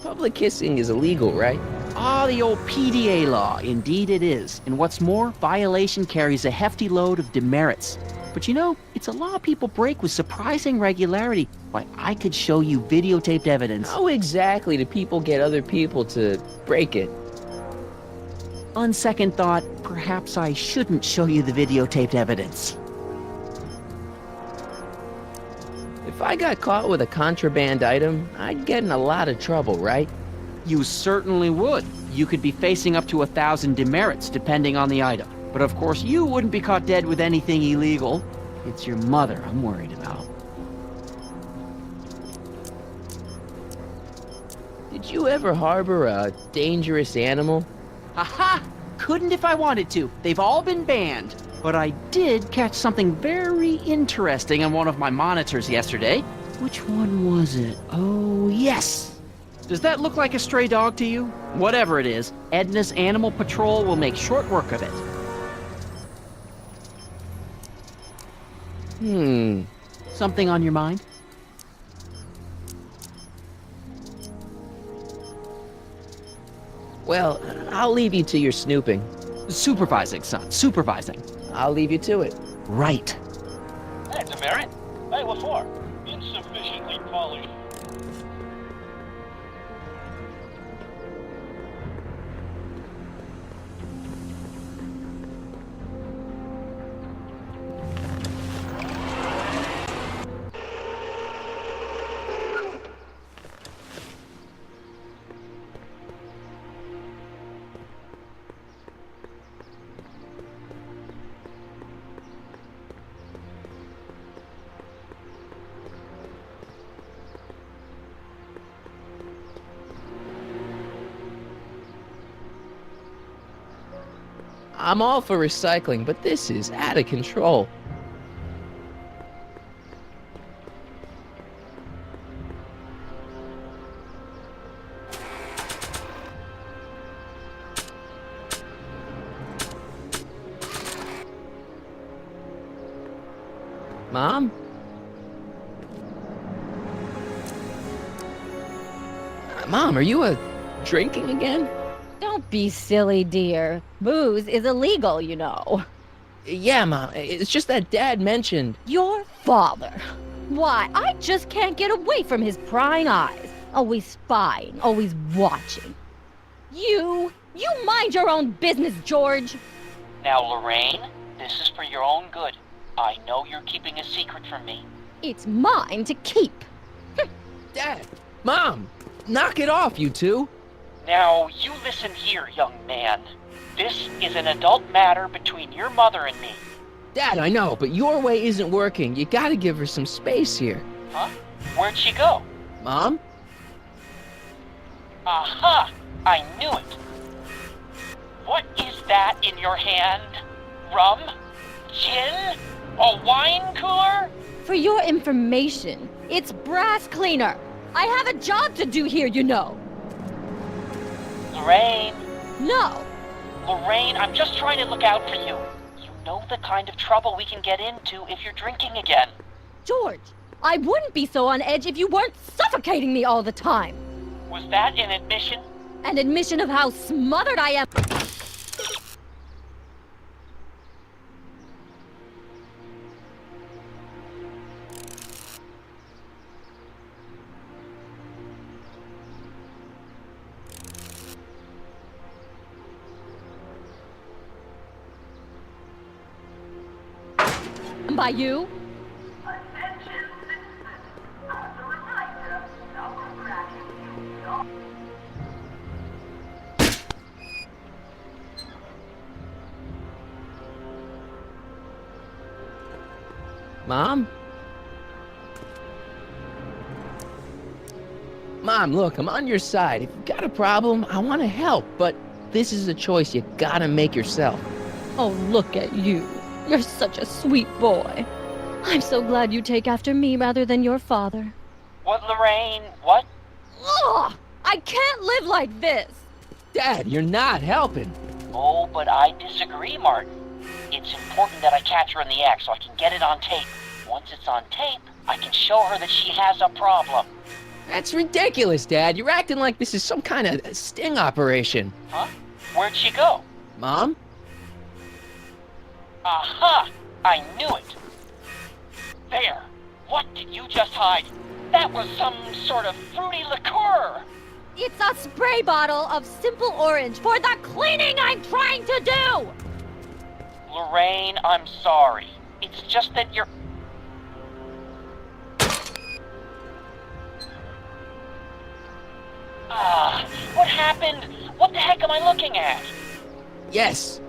Speaker 1: Public kissing is illegal, right?
Speaker 5: Ah, the old PDA law. Indeed it is. And what's more, violation carries a hefty load of demerits. But you know, it's a law people break with surprising regularity. Why, I could show you videotaped evidence.
Speaker 1: How exactly do people get other people to break it?
Speaker 5: On second thought, perhaps I shouldn't show you the videotaped evidence.
Speaker 1: If I got caught with a contraband item, I'd get in a lot of trouble, right?
Speaker 5: You certainly would. You could be facing up to 1,000 demerits, depending on the item. But of course, you wouldn't be caught dead with anything illegal. It's your mother I'm worried about.
Speaker 1: Did you ever harbor a dangerous animal?
Speaker 5: Aha! Couldn't if I wanted to. They've all been banned. But I did catch something very interesting on one of my monitors yesterday. Which one was it? Oh, yes! Does that look like a stray dog to you? Whatever it is, Edna's Animal Patrol will make short work of it. Something on your mind?
Speaker 1: Well, I'll leave you to your snooping.
Speaker 5: Supervising, son, supervising.
Speaker 1: I'll leave you to it.
Speaker 5: Right.
Speaker 3: Hey, demerit. Hey, what for? Insufficiently polished.
Speaker 1: I'm all for recycling, but this is out of control. Mom? Mom, are you drinking again?
Speaker 9: Don't be silly, dear. Booze is illegal, you know.
Speaker 1: Yeah, Mom. It's just that Dad mentioned...
Speaker 9: Your father. Why, I just can't get away from his prying eyes. Always spying, always watching. You mind your own business, George.
Speaker 11: Now, Lorraine, this is for your own good. I know you're keeping a secret from me.
Speaker 9: It's mine to keep.
Speaker 1: Dad! Mom! Knock it off, you two!
Speaker 11: Now, you listen here, young man. This is an adult matter between your mother and me.
Speaker 1: Dad, I know, but your way isn't working. You gotta give her some space here.
Speaker 11: Huh? Where'd she go?
Speaker 1: Mom?
Speaker 11: Aha! I knew it. What is that in your hand? Rum? Gin? A wine cooler?
Speaker 9: For your information, it's brass cleaner. I have a job to do here, you know.
Speaker 11: Lorraine.
Speaker 9: No.
Speaker 11: Lorraine, I'm just trying to look out for you. You know the kind of trouble we can get into if you're drinking again.
Speaker 9: George, I wouldn't be so on edge if you weren't suffocating me all the time.
Speaker 11: Was that an admission?
Speaker 9: An admission of how smothered I am. By you?
Speaker 1: Mom? Mom, look, I'm on your side. If you've got a problem, I want to help, but this is a choice you gotta make yourself.
Speaker 9: Oh, look at you. You're such a sweet boy. I'm so glad you take after me rather than your father.
Speaker 11: What, Lorraine? What?
Speaker 9: Ugh! I can't live like this!
Speaker 1: Dad, you're not helping.
Speaker 11: Oh, but I disagree, Martin. It's important that I catch her in the act so I can get it on tape. Once it's on tape, I can show her that she has a problem.
Speaker 1: That's ridiculous, Dad. You're acting like this is some kind of sting operation.
Speaker 11: Huh? Where'd she go?
Speaker 1: Mom?
Speaker 11: Aha! I knew it! There! What did you just hide? That was some sort of fruity liqueur!
Speaker 9: It's a spray bottle of simple orange for the cleaning I'm trying to do!
Speaker 11: Lorraine, I'm sorry. It's just that you're... What happened? What the heck am I looking at?
Speaker 1: Yes.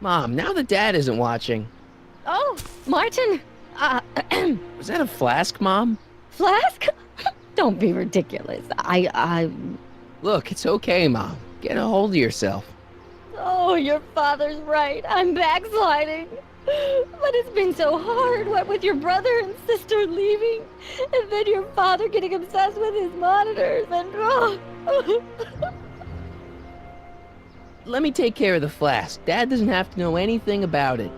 Speaker 1: Mom, now that Dad isn't watching.
Speaker 9: Oh, Martin,
Speaker 1: Was that a flask, Mom?
Speaker 9: Flask? Don't be ridiculous.
Speaker 1: Look, it's okay, Mom. Get a hold of yourself.
Speaker 9: Oh, your father's right. I'm backsliding. But it's been so hard, what with your brother and sister leaving, and then your father getting obsessed with his monitors, and
Speaker 1: Let me take care of the flask. Dad doesn't have to know anything about it.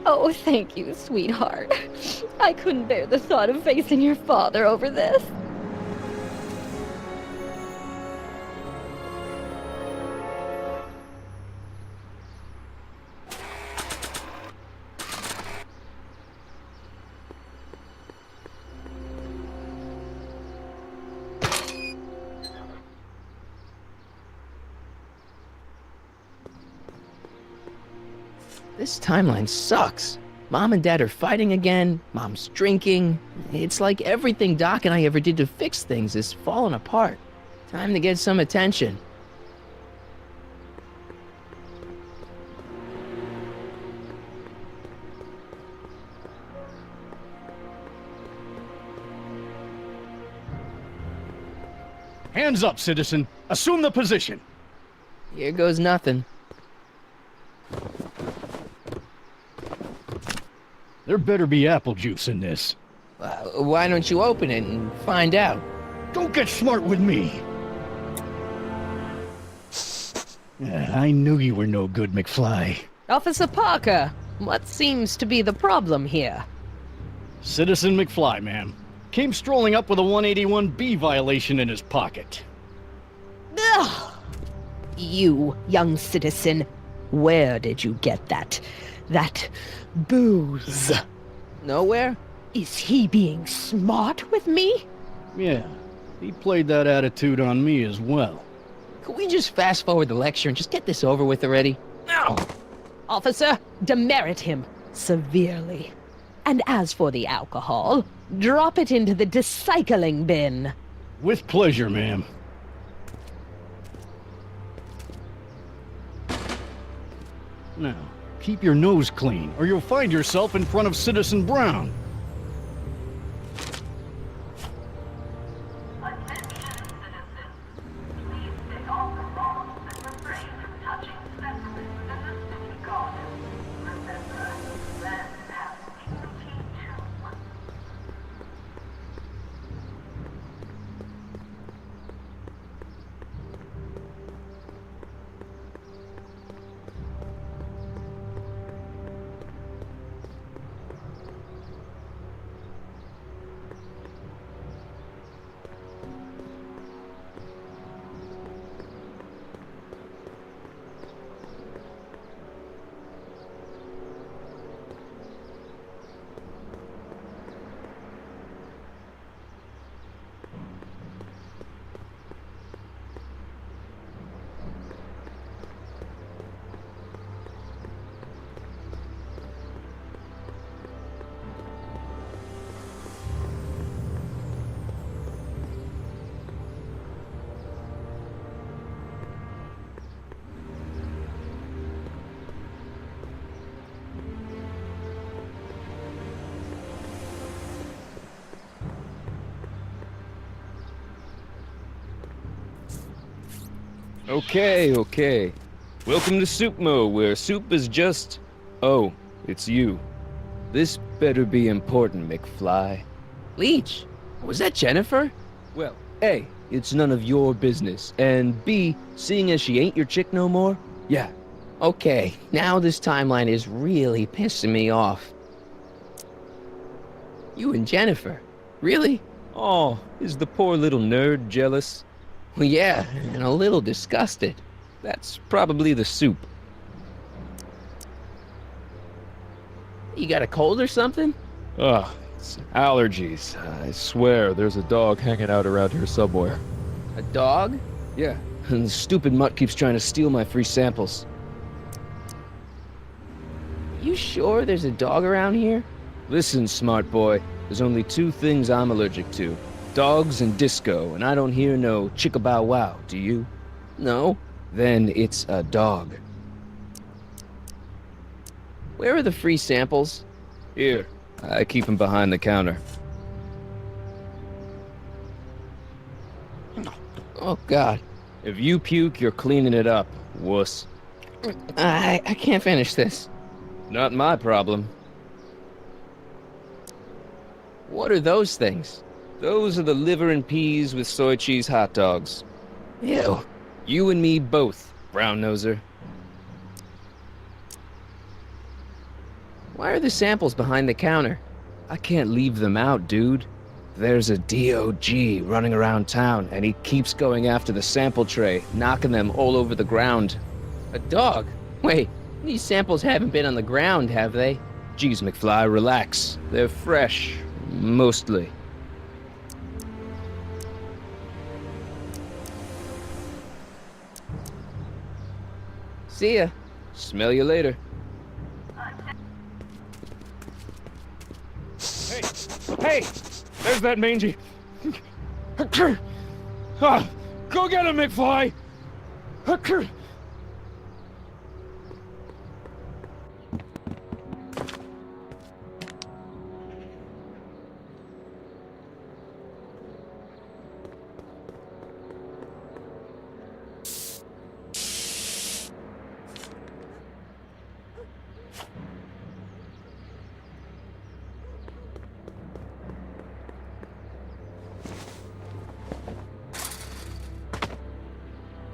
Speaker 9: Oh, thank you, sweetheart. I couldn't bear the thought of facing your father over this.
Speaker 1: This timeline sucks. Mom and Dad are fighting again, Mom's drinking. It's like everything Doc and I ever did to fix things is falling apart. Time to get some attention.
Speaker 6: Hands up, citizen. Assume the position.
Speaker 1: Here goes nothing.
Speaker 6: There better be apple juice in this.
Speaker 1: Why don't you open it and find out?
Speaker 6: Don't get smart with me. I knew you were no good, McFly.
Speaker 12: Officer Parker, what seems to be the problem here?
Speaker 6: Citizen McFly, ma'am. Came strolling up with a 181B violation in his pocket.
Speaker 12: Ugh! You, young citizen, where did you get that booze?
Speaker 1: Nowhere?
Speaker 12: Is he being smart with me?
Speaker 6: Yeah, he played that attitude on me as well.
Speaker 1: Could we just fast forward the lecture and just get this over with already? No!
Speaker 12: Officer, demerit him severely. And as for the alcohol, drop it into the recycling bin.
Speaker 6: With pleasure, ma'am. Now, keep your nose clean, or you'll find yourself in front of Citizen Brown.
Speaker 13: Okay. Welcome to Soupmo, where soup is just... Oh, it's you. This better be important, McFly.
Speaker 1: Leech, was that Jennifer?
Speaker 13: Well, A, it's none of your business, and B, seeing as she ain't your chick no more, yeah.
Speaker 1: Okay, now this timeline is really pissing me off. You and Jennifer? Really?
Speaker 13: Oh, is the poor little nerd jealous?
Speaker 1: Well, yeah, and a little disgusted.
Speaker 13: That's probably the soup.
Speaker 1: You got a cold or something?
Speaker 14: Ugh, it's allergies. I swear there's a dog hanging out around here somewhere.
Speaker 1: A dog?
Speaker 13: Yeah, and the stupid mutt keeps trying to steal my free samples.
Speaker 1: You sure there's a dog around here?
Speaker 13: Listen, smart boy, there's only two things I'm allergic to. Dogs and disco, and I don't hear no chicka-bow-wow, do you?
Speaker 1: No.
Speaker 13: Then it's a dog.
Speaker 1: Where are the free samples?
Speaker 13: Here, I keep them behind the counter.
Speaker 1: Oh, God.
Speaker 13: If you puke, you're cleaning it up, wuss.
Speaker 1: I can't finish this.
Speaker 13: Not my problem.
Speaker 1: What are those things?
Speaker 13: Those are the liver and peas with soy cheese hot dogs.
Speaker 1: Ew.
Speaker 13: You and me both, brown noser.
Speaker 1: Why are the samples behind the counter?
Speaker 13: I can't leave them out, dude. There's a DOG running around town, and he keeps going after the sample tray, knocking them all over the ground.
Speaker 1: A dog? Wait, these samples haven't been on the ground, have they?
Speaker 13: Geez, McFly, relax. They're fresh. Mostly.
Speaker 1: See ya.
Speaker 13: Smell you later.
Speaker 14: Hey! There's that mangy. Ah, go get him, McFly!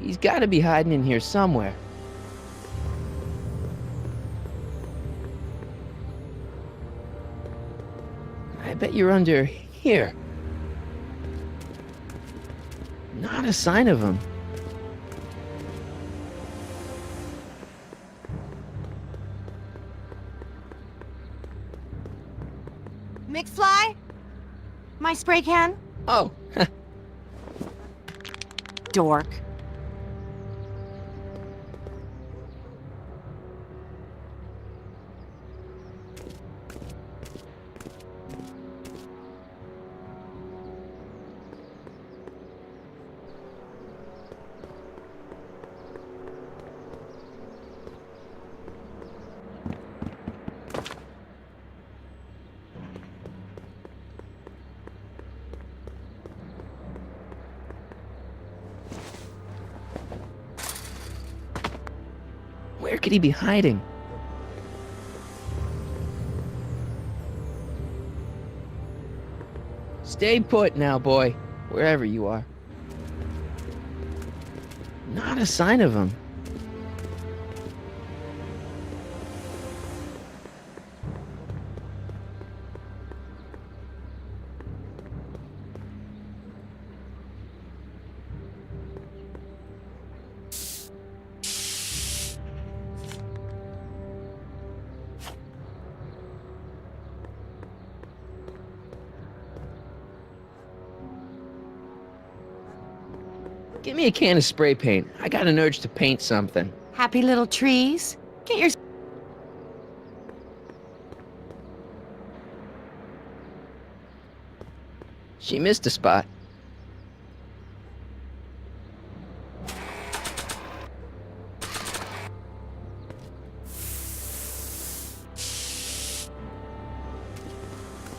Speaker 1: He's gotta be hiding in here somewhere. I bet you're under here. Not a sign of him.
Speaker 2: McFly? My spray can?
Speaker 1: Oh.
Speaker 2: Dork.
Speaker 1: Where could he be hiding? Stay put now, boy. Wherever you are. Not a sign of him. Give me a can of spray paint. I got an urge to paint something.
Speaker 2: Happy little trees? Get your...
Speaker 1: She missed a spot.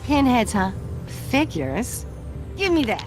Speaker 2: Pinheads, huh? Figures? Give me that.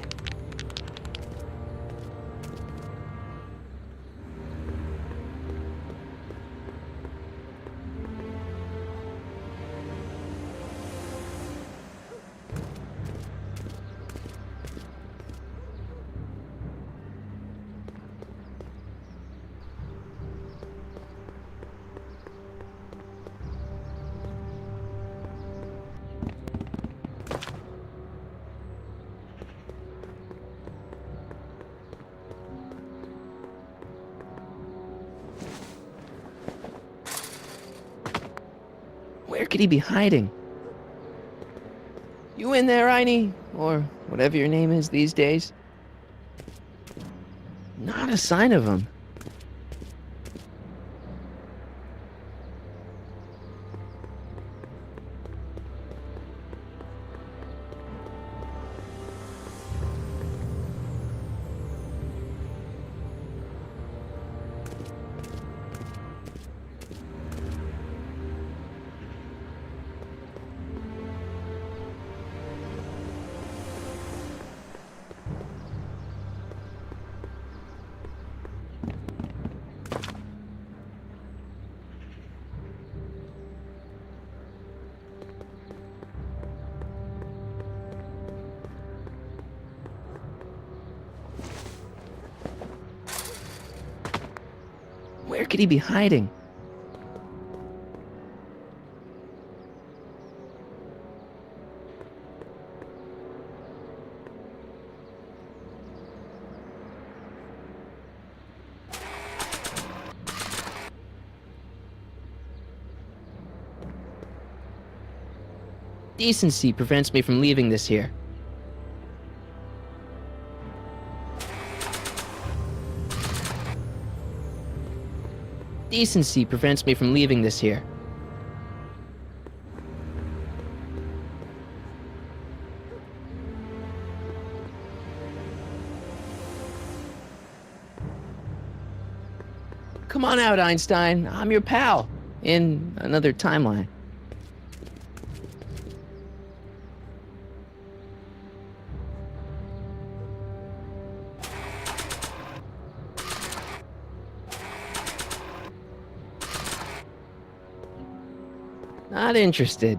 Speaker 1: Where could he be hiding? You in there, Einie? Or whatever your name is these days? Not a sign of him. could he be hiding? Decency prevents me from leaving this here. Decency prevents me from leaving this here. Come on out, Einstein. I'm your pal. In another timeline. Not interested.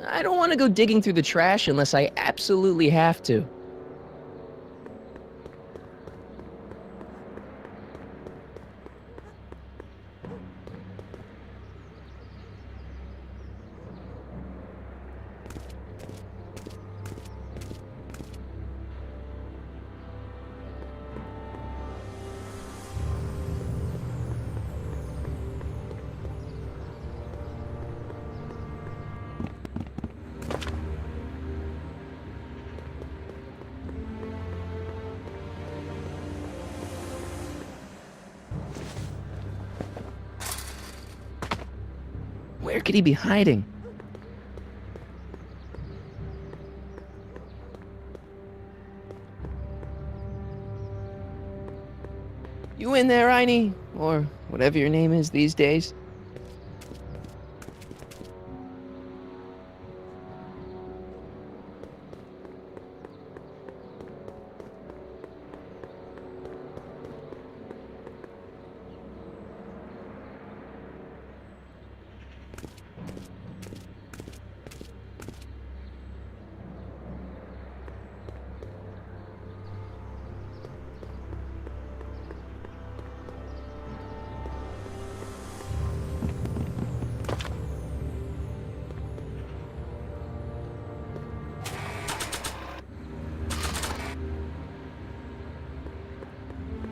Speaker 1: I don't want to go digging through the trash unless I absolutely have to. Where could he be hiding? You in there, Einie? Or whatever your name is these days?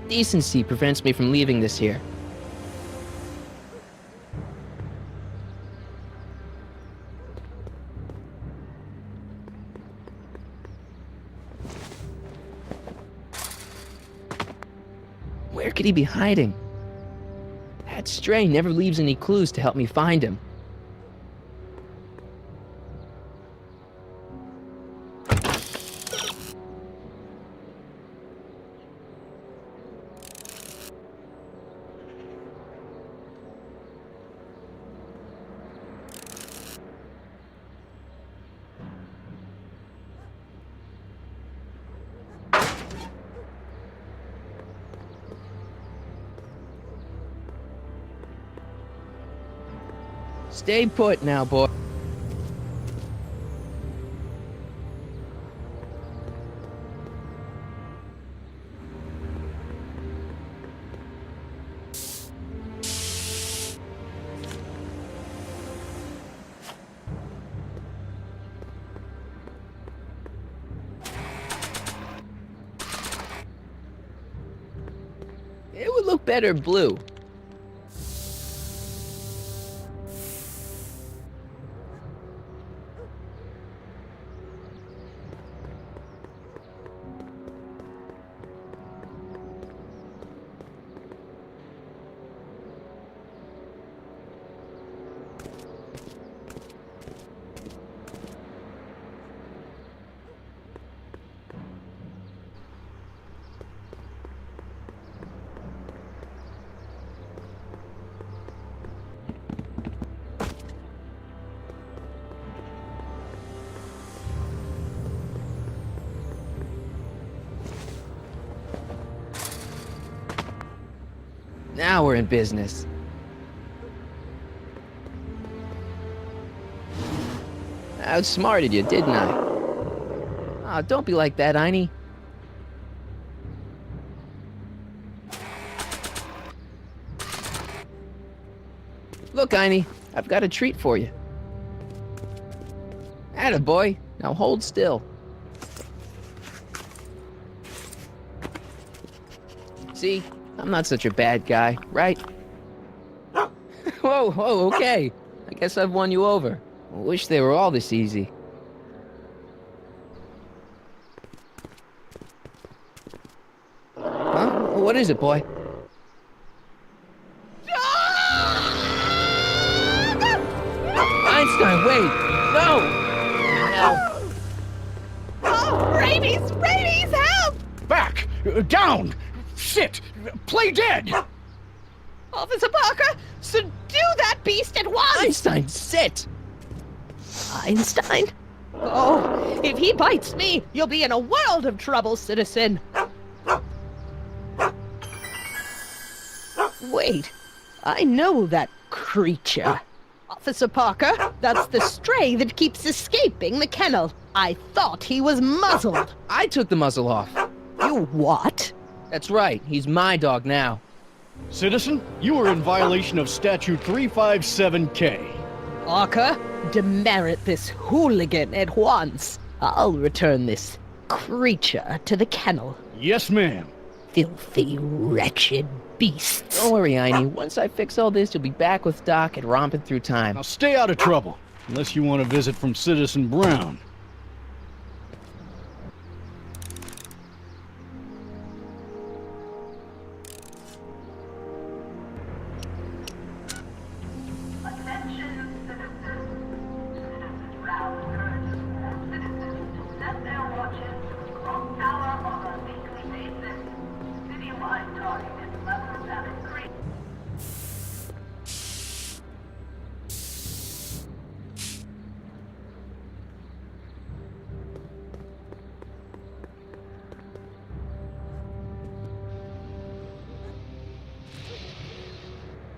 Speaker 1: Decency prevents me from leaving this here. Where could he be hiding? That stray never leaves any clues to help me find him. Stay put now, boy. It would look better blue. Now we're in business. I outsmarted you, didn't I? Oh, don't be like that, Einie. Look, Einie, I've got a treat for you. Attaboy. Now hold still. See? I'm not such a bad guy, right? Whoa, okay. I guess I've won you over. I wish they were all this easy. Huh? What is it, boy? Einstein, wait! No! No!
Speaker 12: Oh, rabies! Rabies, help!
Speaker 6: Back! Down! Sit! Play dead!
Speaker 12: Officer Parker, subdue that beast at once!
Speaker 1: Einstein, sit!
Speaker 12: Einstein? Oh, if he bites me, you'll be in a world of trouble, citizen. Wait, I know that creature. Officer Parker, that's the stray that keeps escaping the kennel. I thought he was muzzled.
Speaker 1: I took the muzzle off.
Speaker 12: You what?
Speaker 1: That's right, he's my dog now.
Speaker 6: Citizen, you are in violation of Statute 357K.
Speaker 12: Parker, demerit this hooligan at once. I'll return this creature to the kennel.
Speaker 6: Yes, ma'am.
Speaker 12: Filthy, wretched beasts.
Speaker 1: Don't worry, Einie. Once I fix all this, you'll be back with Doc and romping through time.
Speaker 6: Now stay out of trouble, unless you want a visit from Citizen Brown.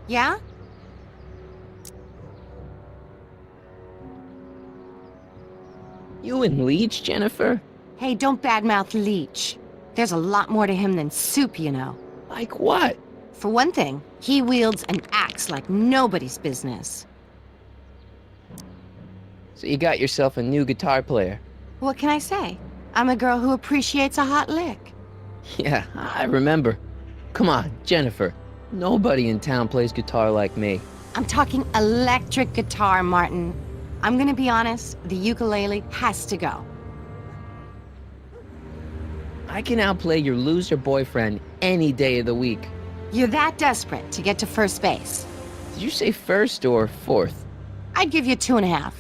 Speaker 2: Yeah?
Speaker 1: You and Leech, Jennifer?
Speaker 2: Hey, don't badmouth Leech. There's a lot more to him than soup, you know.
Speaker 1: Like what?
Speaker 2: For one thing, he wields an axe like nobody's business.
Speaker 1: So you got yourself a new guitar player.
Speaker 2: What can I say? I'm a girl who appreciates a hot lick.
Speaker 1: Yeah, I remember. Come on, Jennifer. Nobody in town plays guitar like me.
Speaker 2: I'm talking electric guitar, Martin. I'm gonna be honest, the ukulele has to go.
Speaker 1: I can outplay your loser boyfriend any day of the week.
Speaker 2: You're that desperate to get to first base.
Speaker 1: Did you say first or fourth?
Speaker 2: I'd give you 2.5.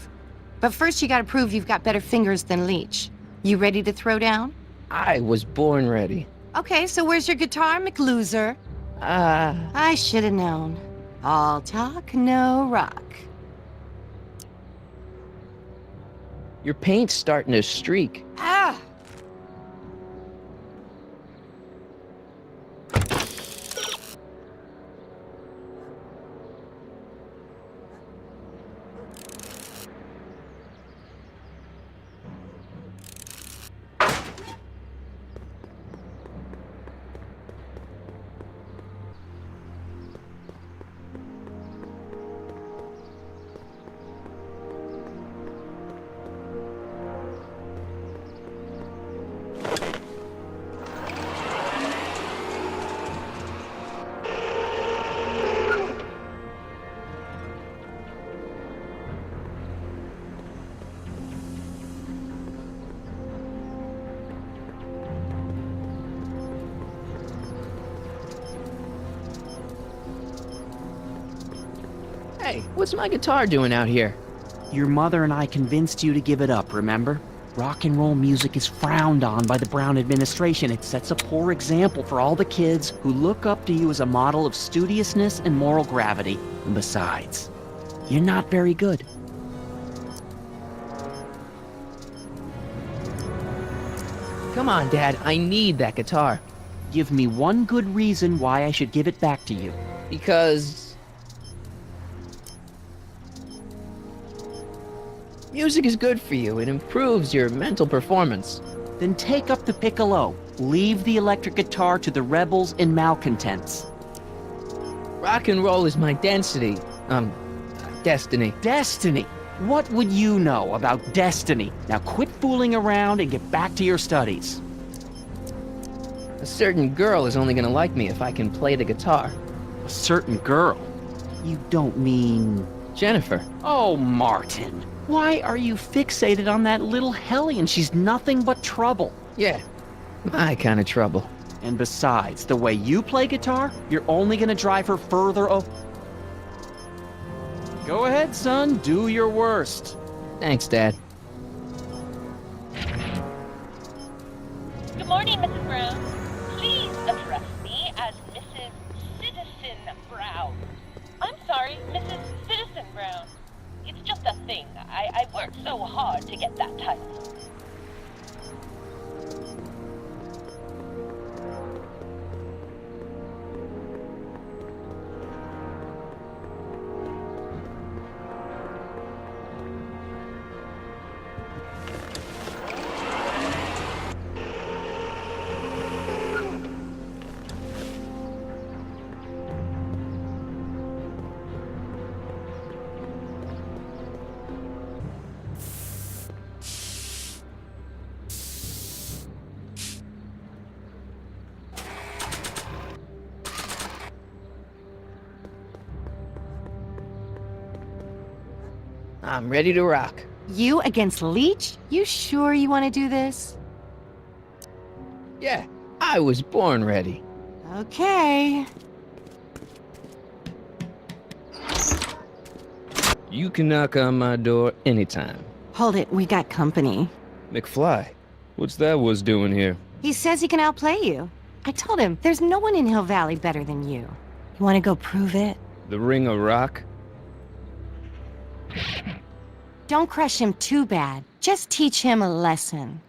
Speaker 2: But first you gotta prove you've got better fingers than Leech. You ready to throw down?
Speaker 1: I was born ready.
Speaker 2: Okay, so where's your guitar, McLoser? I should have known. All talk, no rock.
Speaker 1: Your paint's starting to streak.
Speaker 2: Ah!
Speaker 1: Hey, what's my guitar doing out here?
Speaker 5: Your mother and I convinced you to give it up, remember? Rock and roll music is frowned on by the Brown administration. It sets a poor example for all the kids who look up to you as a model of studiousness and moral gravity. And besides, you're not very good.
Speaker 1: Come on, Dad, I need that guitar.
Speaker 5: Give me one good reason why I should give it back to you.
Speaker 1: Because... music is good for you. It improves your mental performance.
Speaker 5: Then take up the piccolo. Leave the electric guitar to the rebels and malcontents.
Speaker 1: Rock and roll is my density. Destiny.
Speaker 5: Destiny? What would you know about destiny? Now quit fooling around and get back to your studies.
Speaker 1: A certain girl is only gonna like me if I can play the guitar.
Speaker 5: A certain girl? You don't mean...
Speaker 1: Jennifer.
Speaker 5: Oh, Martin. Why are you fixated on that little hellion? She's nothing but trouble.
Speaker 1: Yeah, my kind of trouble.
Speaker 5: And besides, the way you play guitar, you're only gonna drive her further Go ahead, son. Do your worst.
Speaker 1: Thanks, Dad.
Speaker 10: Good morning, Mrs. Brown. Please address me as Mrs. Citizen Brown. I'm sorry, Mrs. Citizen Brown. It's just a thing. I worked so hard to get that title.
Speaker 1: I'm ready to rock.
Speaker 2: You against Leech? You sure you want to do this?
Speaker 1: Yeah, I was born ready.
Speaker 2: Okay.
Speaker 13: You can knock on my door anytime.
Speaker 2: Hold it, we got company.
Speaker 13: McFly, what's that was doing here?
Speaker 2: He says he can outplay you. I told him, there's no one in Hill Valley better than you. You want to go prove it?
Speaker 13: The Ring of Rock?
Speaker 2: Don't crush him too bad. Just teach him a lesson.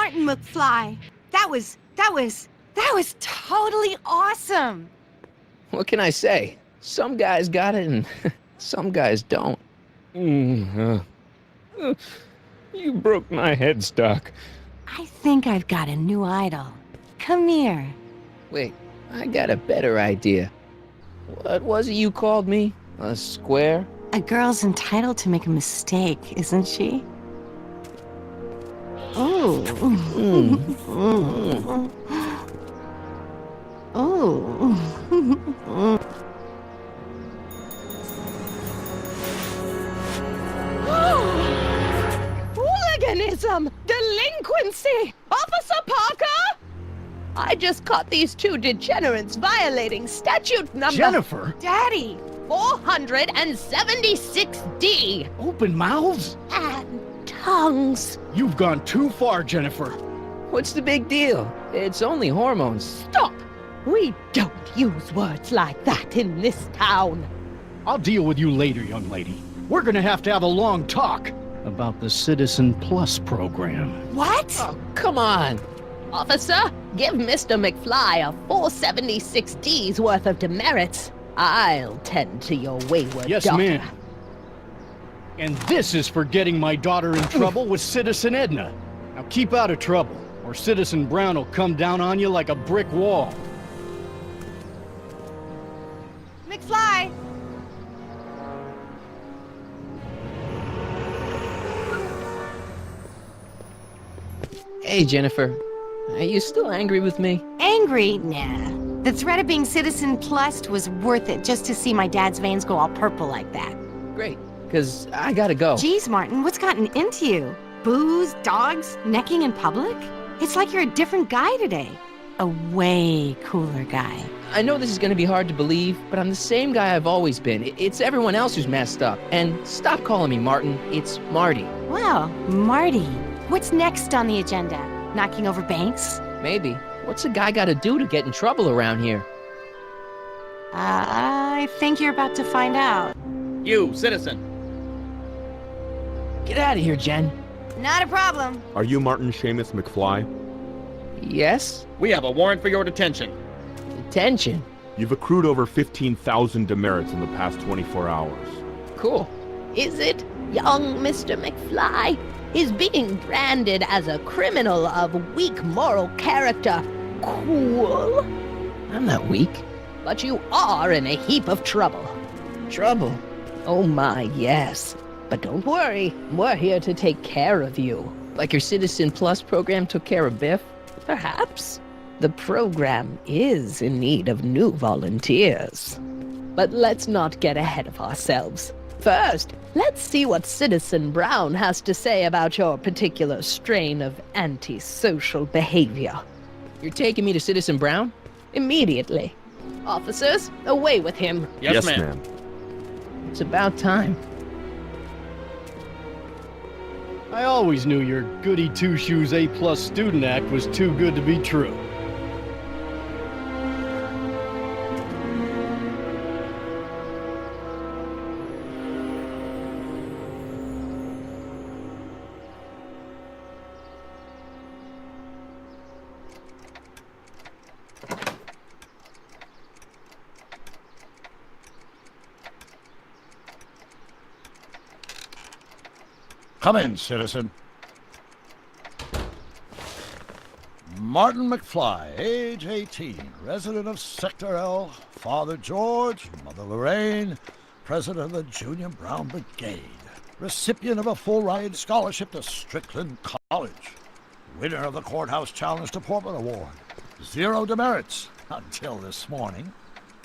Speaker 2: Martin McFly. That was totally awesome.
Speaker 1: What can I say? Some guys got it and some guys don't.
Speaker 13: You broke my headstock.
Speaker 2: I think I've got a new idol. Come here.
Speaker 1: Wait, I got a better idea. What was it you called me? A square?
Speaker 2: A girl's entitled to make a mistake, isn't she? Oh. Oh.
Speaker 12: Hooliganism! Delinquency! Officer Parker! I just caught these two degenerates violating statute number...
Speaker 6: Jennifer!
Speaker 2: Daddy!
Speaker 12: 476D!
Speaker 6: Open mouths?
Speaker 12: And tongues.
Speaker 6: You've gone too far, Jennifer.
Speaker 1: What's the big deal? It's only hormones.
Speaker 12: Stop! We don't use words like that in this town.
Speaker 6: I'll deal with you later, young lady. We're gonna have to have a long talk about the Citizen Plus program.
Speaker 2: What?
Speaker 1: Oh, come on.
Speaker 12: Officer, give Mr. McFly a 476D's worth of demerits. I'll tend to your wayward
Speaker 6: Yes,
Speaker 12: daughter.
Speaker 6: ma'am. And this is for getting my daughter in trouble with Citizen Edna. Now keep out of trouble, or Citizen Brown will come down on you like a brick wall.
Speaker 2: McFly!
Speaker 1: Hey, Jennifer. Are you still angry with me?
Speaker 2: Angry? Nah. The threat of being Citizen Plus was worth it just to see my dad's veins go all purple like that.
Speaker 1: Great, because I gotta go.
Speaker 2: Geez, Martin, what's gotten into you? Booze, dogs, necking in public? It's like you're a different guy today. A way cooler guy.
Speaker 1: I know this is gonna be hard to believe, but I'm the same guy I've always been. It's everyone else who's messed up. And stop calling me Martin. It's Marty.
Speaker 2: Well, Marty, what's next on the agenda? Knocking over banks?
Speaker 1: Maybe. What's a guy gotta do to get in trouble around here?
Speaker 2: I think you're about to find out.
Speaker 4: You, citizen.
Speaker 1: Get out of here, Jen.
Speaker 2: Not a problem.
Speaker 15: Are you Martin Seamus McFly?
Speaker 1: Yes?
Speaker 4: We have a warrant for your detention.
Speaker 1: Detention?
Speaker 15: You've accrued over 15,000 demerits in the past 24 hours.
Speaker 1: Cool.
Speaker 12: Is it, young Mr. McFly? Is being branded as a criminal of weak moral character cool?
Speaker 1: I'm not weak.
Speaker 12: But you are in a heap of trouble.
Speaker 1: Trouble?
Speaker 12: Oh my, yes. But don't worry, we're here to take care of you.
Speaker 1: Like your Citizen Plus program took care of Biff?
Speaker 12: Perhaps. The program is in need of new volunteers. But let's not get ahead of ourselves. First, let's see what Citizen Brown has to say about your particular strain of antisocial behavior.
Speaker 1: You're taking me to Citizen Brown?
Speaker 12: Immediately. Officers, away with him.
Speaker 4: Yes, ma'am.
Speaker 1: It's about time.
Speaker 6: I always knew your goody two-shoes A-plus student act was too good to be true.
Speaker 16: Come in, citizen. Martin McFly, age 18, resident of Sector L, Father George, Mother Lorraine, president of the Junior Brown Brigade, recipient of a full-ride scholarship to Strickland College, winner of the Courthouse Challenge to Portman Award, 0 demerits until this morning.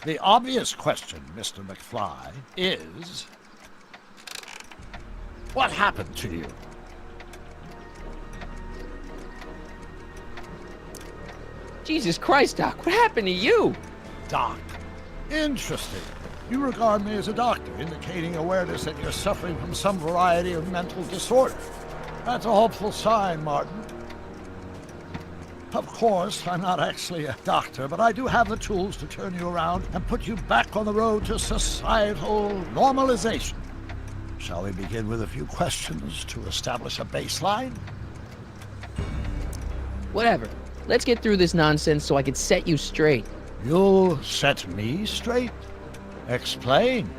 Speaker 16: The obvious question, Mr. McFly, is... what happened to you?
Speaker 1: Jesus Christ, Doc, what happened to you?
Speaker 16: Doc. Interesting. You regard me as a doctor, indicating awareness that you're suffering from some variety of mental disorder. That's a hopeful sign, Martin. Of course, I'm not actually a doctor, but I do have the tools to turn you around and put you back on the road to societal normalization. Shall we begin with a few questions to establish a baseline?
Speaker 1: Whatever. Let's get through this nonsense so I can set you straight.
Speaker 16: You'll set me straight? Explain.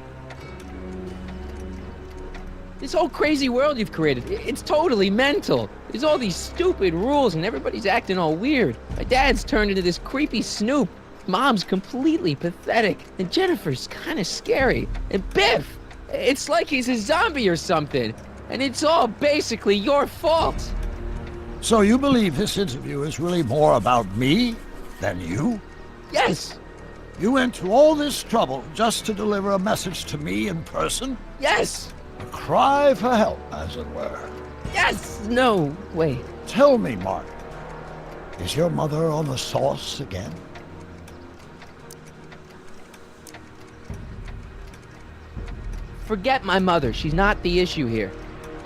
Speaker 1: This whole crazy world you've created, it's totally mental. There's all these stupid rules and everybody's acting all weird. My dad's turned into this creepy snoop. Mom's completely pathetic. And Jennifer's kind of scary. And Biff, it's like he's a zombie or something. And it's all basically your fault.
Speaker 16: So you believe this interview is really more about me than you?
Speaker 1: Yes.
Speaker 16: You went to all this trouble just to deliver a message to me in person?
Speaker 1: Yes.
Speaker 16: A cry for help, as it were.
Speaker 1: Yes. No, wait.
Speaker 16: Tell me, Martin, is your mother on the sauce again?
Speaker 1: Forget my mother. She's not the issue here.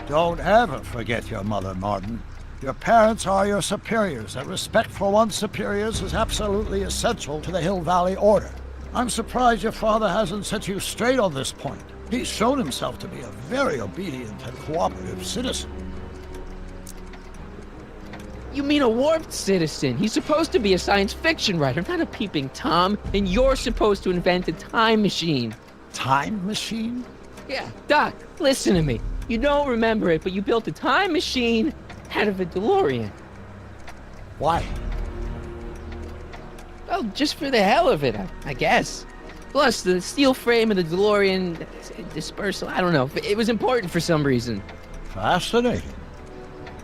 Speaker 16: Don't ever forget your mother, Martin. Your parents are your superiors, and respect for one's superiors is absolutely essential to the Hill Valley Order. I'm surprised your father hasn't set you straight on this point. He's shown himself to be a very obedient and cooperative citizen.
Speaker 1: You mean a warped citizen? He's supposed to be a science fiction writer, not a peeping Tom. And you're supposed to invent a time machine.
Speaker 16: Time machine?
Speaker 1: Yeah, Doc, listen to me. You don't remember it, but you built a time machine out of a DeLorean.
Speaker 16: Why?
Speaker 1: Well, just for the hell of it, I guess. Plus, the steel frame of the DeLorean dispersal, I don't know. It was important for some reason.
Speaker 16: Fascinating.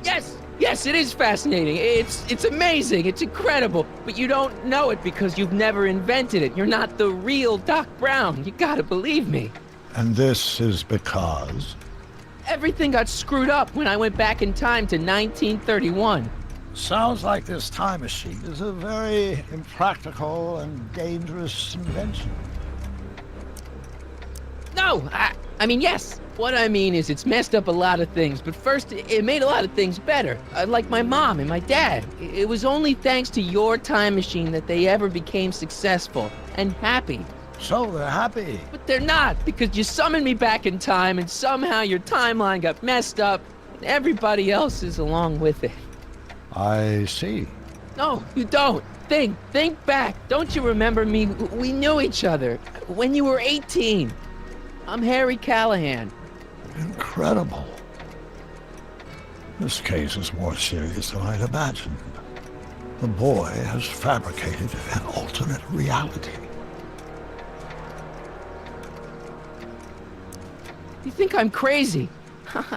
Speaker 1: Yes, it is fascinating. It's amazing. It's incredible. But you don't know it because you've never invented it. You're not the real Doc Brown. You gotta believe me.
Speaker 16: And this is because?
Speaker 1: Everything got screwed up when I went back in time to 1931.
Speaker 16: Sounds like this time machine is a very impractical and dangerous invention.
Speaker 1: No, I mean, yes. What I mean is it's messed up a lot of things, but first, it made a lot of things better. Like my mom and my dad. It was only thanks to your time machine that they ever became successful and happy.
Speaker 16: So they're happy.
Speaker 1: But they're not, because you summoned me back in time, and somehow your timeline got messed up, and everybody else is along with it.
Speaker 16: I see.
Speaker 1: No, you don't. Think back. Don't you remember me? We knew each other when you were 18. I'm Harry Callahan.
Speaker 16: Incredible. This case is more serious than I'd imagined. The boy has fabricated an alternate reality.
Speaker 1: You think I'm crazy?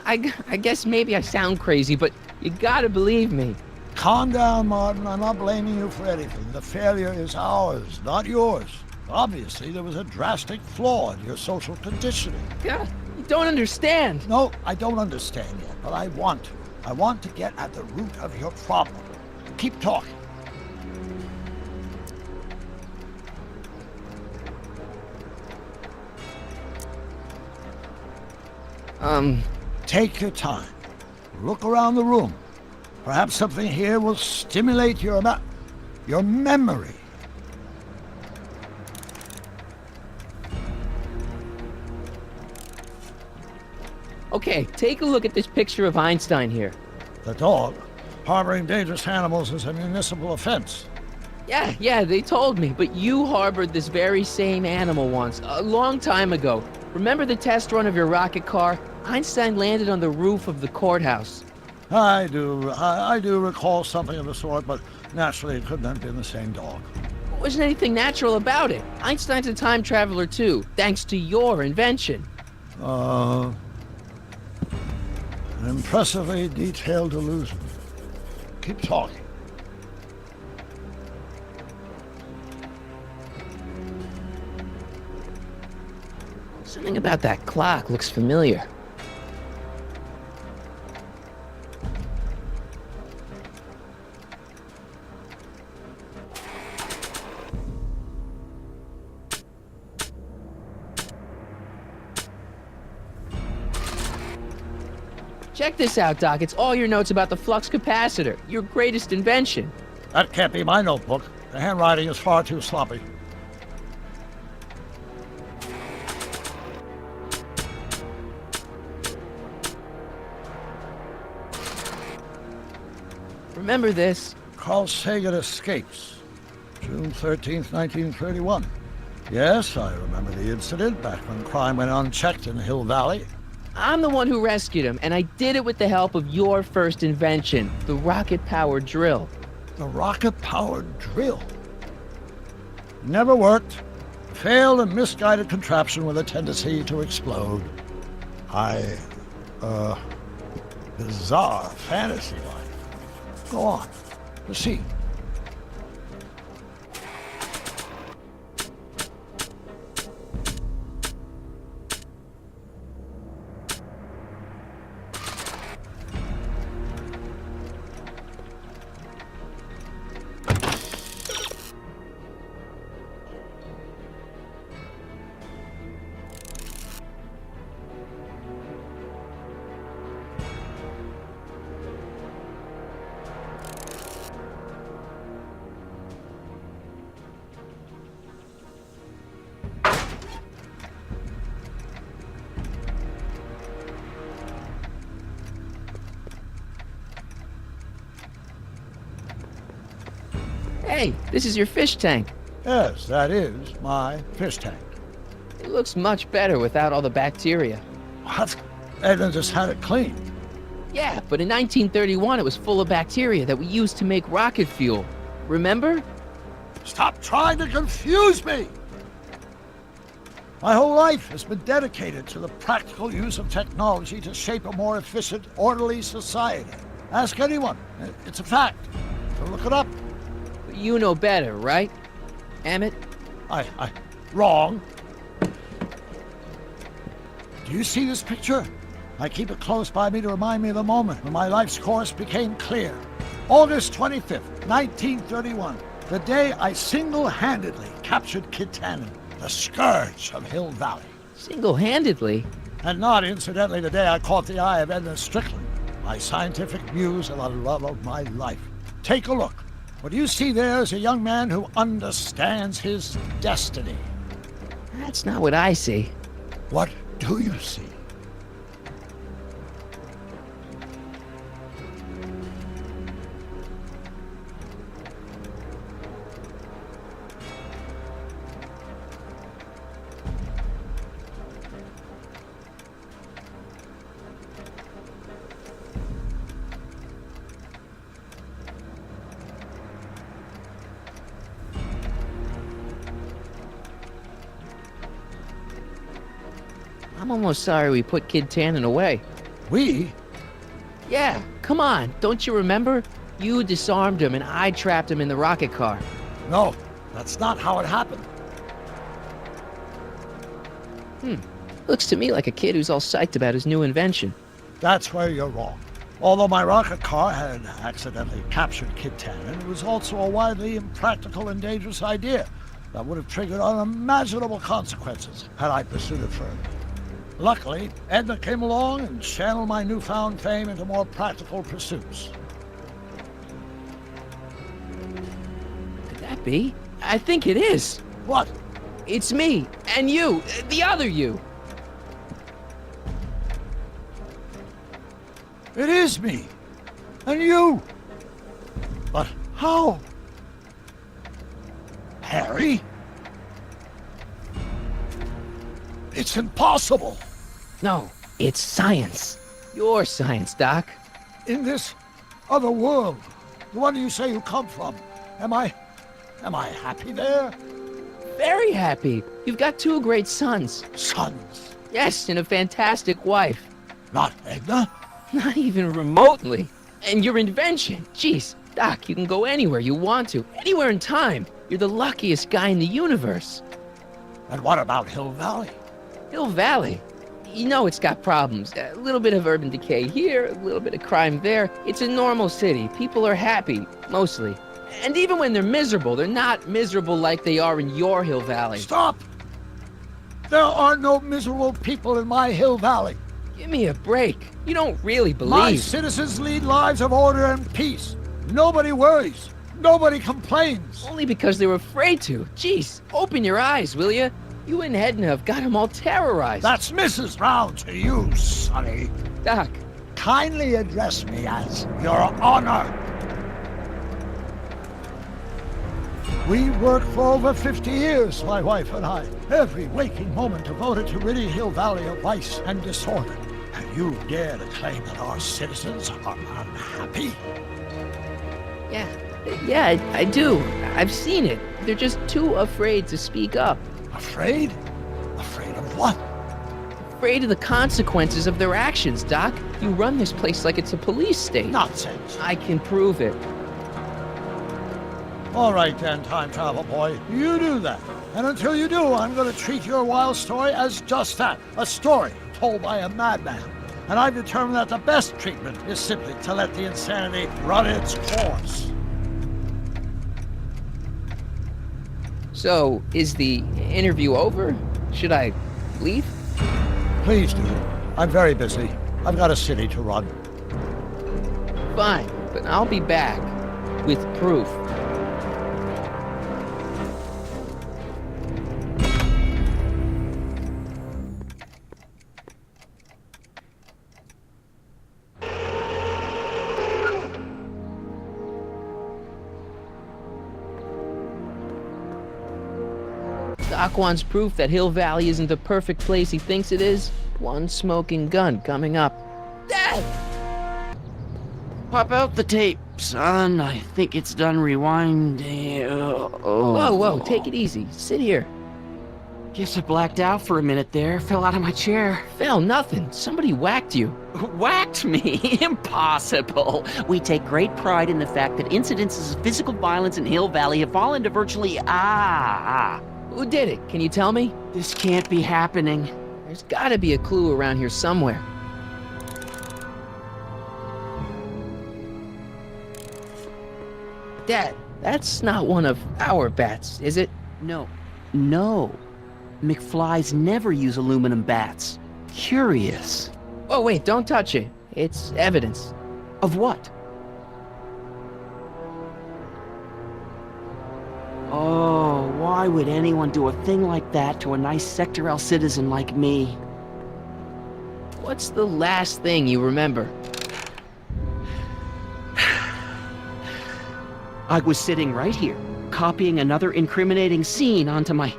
Speaker 1: I guess maybe I sound crazy, but you gotta believe me.
Speaker 16: Calm down, Martin. I'm not blaming you for anything. The failure is ours, not yours. Obviously, there was a drastic flaw in your social conditioning.
Speaker 1: Yeah, you don't understand.
Speaker 16: No, I don't understand yet, but I want to. I want to get at the root of your problem. Keep talking. Take your time. Look around the room. Perhaps something here will stimulate your memory.
Speaker 1: Okay, take a look at this picture of Einstein here.
Speaker 16: The dog? Harboring dangerous animals is a municipal offense.
Speaker 1: Yeah, they told me, but you harbored this very same animal once, a long time ago. Remember the test run of your rocket car? Einstein landed on the roof of the courthouse.
Speaker 16: I do recall something of the sort, but naturally it couldn't have been the same dog.
Speaker 1: There wasn't anything natural about it. Einstein's a time traveler too, thanks to your invention.
Speaker 16: An impressively detailed illusion. Keep talking.
Speaker 1: Something about that clock looks familiar. Check this out, Doc. It's all your notes about the flux capacitor, your greatest invention.
Speaker 16: That can't be my notebook. The handwriting is far too sloppy.
Speaker 1: Remember this.
Speaker 16: Carl Sagan escapes. June 13th, 1931. Yes, I remember the incident back when crime went unchecked in Hill Valley.
Speaker 1: I'm the one who rescued him, and I did it with the help of your first invention, the rocket-powered drill.
Speaker 16: The rocket-powered drill? Never worked. Failed and misguided contraption with a tendency to explode. Bizarre fantasy life. Go on. Proceed.
Speaker 1: Hey, this is your fish tank.
Speaker 16: Yes, that is my fish tank.
Speaker 1: It looks much better without all the bacteria.
Speaker 16: What? Edna just had it cleaned.
Speaker 1: Yeah, but in 1931 it was full of bacteria that we used to make rocket fuel. Remember?
Speaker 16: Stop trying to confuse me! My whole life has been dedicated to the practical use of technology to shape a more efficient, orderly society. Ask anyone. It's a fact. So look it up.
Speaker 1: But you know better, right? Emmett?
Speaker 16: Wrong. Do you see this picture? I keep it close by me to remind me of the moment when my life's course became clear. August 25th, 1931. The day I single-handedly captured Kid Tannen, the scourge of Hill Valley.
Speaker 1: Single-handedly?
Speaker 16: And not, incidentally, the day I caught the eye of Edna Strickland, my scientific muse and the love of my life. Take a look. What you see there is a young man who understands his destiny.
Speaker 1: That's not what I see.
Speaker 16: What do you see?
Speaker 1: I'm almost sorry we put Kid Tannen away.
Speaker 16: We?
Speaker 1: Yeah, come on. Don't you remember? You disarmed him and I trapped him in the rocket car.
Speaker 16: No, that's not how it happened.
Speaker 1: Looks to me like a kid who's all psyched about his new invention.
Speaker 16: That's where you're wrong. Although my rocket car had accidentally captured Kid Tannen, it was also a widely impractical and dangerous idea that would have triggered unimaginable consequences had I pursued it further. Luckily, Edna came along and channeled my newfound fame into more practical pursuits.
Speaker 1: Could that be? I think it is.
Speaker 16: What?
Speaker 1: It's me, and you, the other you.
Speaker 16: It is me. And you. But how? Harry? It's impossible.
Speaker 1: No, it's science. Your science, Doc.
Speaker 16: In this other world, the one you say you come from, am I happy there?
Speaker 1: Very happy. You've got 2 great sons.
Speaker 16: Sons?
Speaker 1: Yes, and a fantastic wife.
Speaker 16: Not Edna?
Speaker 1: Not even remotely. And your invention. Jeez, Doc, you can go anywhere you want to. Anywhere in time. You're the luckiest guy in the universe.
Speaker 16: And what about Hill Valley?
Speaker 1: Hill Valley? You know it's got problems. A little bit of urban decay here, a little bit of crime there. It's a normal city. People are happy, mostly. And even when they're miserable, they're not miserable like they are in your Hill Valley.
Speaker 16: Stop! There are no miserable people in my Hill Valley.
Speaker 1: Give me a break. You don't really believe.
Speaker 16: My citizens lead lives of order and peace. Nobody worries. Nobody complains.
Speaker 1: Only because they were afraid to. Jeez, open your eyes, will you? You and Edna have got them all terrorized.
Speaker 16: That's Mrs. Brown to you, Sonny.
Speaker 1: Doc.
Speaker 16: Kindly address me as Your Honor. We worked for over 50 years, my wife and I. Every waking moment devoted to ridding Hill Valley of vice and disorder. And you dare to claim that our citizens are unhappy?
Speaker 1: Yeah, I do. I've seen it. They're just too afraid to speak up.
Speaker 16: Afraid? Afraid of what?
Speaker 1: Afraid of the consequences of their actions, Doc. You run this place like it's a police state.
Speaker 16: Nonsense.
Speaker 1: I can prove it.
Speaker 16: All right then, time travel boy. You do that. And until you do, I'm going to treat your wild story as just that. A story told by a madman. And I've determined that the best treatment is simply to let the insanity run its course.
Speaker 1: So, is the interview over? Should I leave?
Speaker 16: Please do. I'm very busy. I've got a city to run.
Speaker 1: Fine, but I'll be back with proof. Doc wants proof that Hill Valley isn't the perfect place he thinks it is. One smoking gun coming up. Dad!
Speaker 5: Pop out the tape, son. I think it's done rewinding.
Speaker 1: Whoa, take it easy. Sit here.
Speaker 5: Guess I blacked out for a minute there. Fell out of my chair.
Speaker 1: Fell nothing. Somebody whacked you.
Speaker 5: Whacked me? Impossible. We take great pride in the fact that incidences of physical violence in Hill Valley have fallen to virtually
Speaker 1: Who did it? Can you tell me?
Speaker 5: This can't be happening.
Speaker 1: There's gotta be a clue around here somewhere. Dad, that's not one of our bats, is it?
Speaker 5: No. McFlys never use aluminum bats. Curious.
Speaker 1: Oh, wait, don't touch it. It's evidence.
Speaker 5: Of what? Oh, why would anyone do a thing like that to a nice Sector L citizen like me?
Speaker 1: What's the last thing you remember?
Speaker 5: I was sitting right here, copying another incriminating scene onto my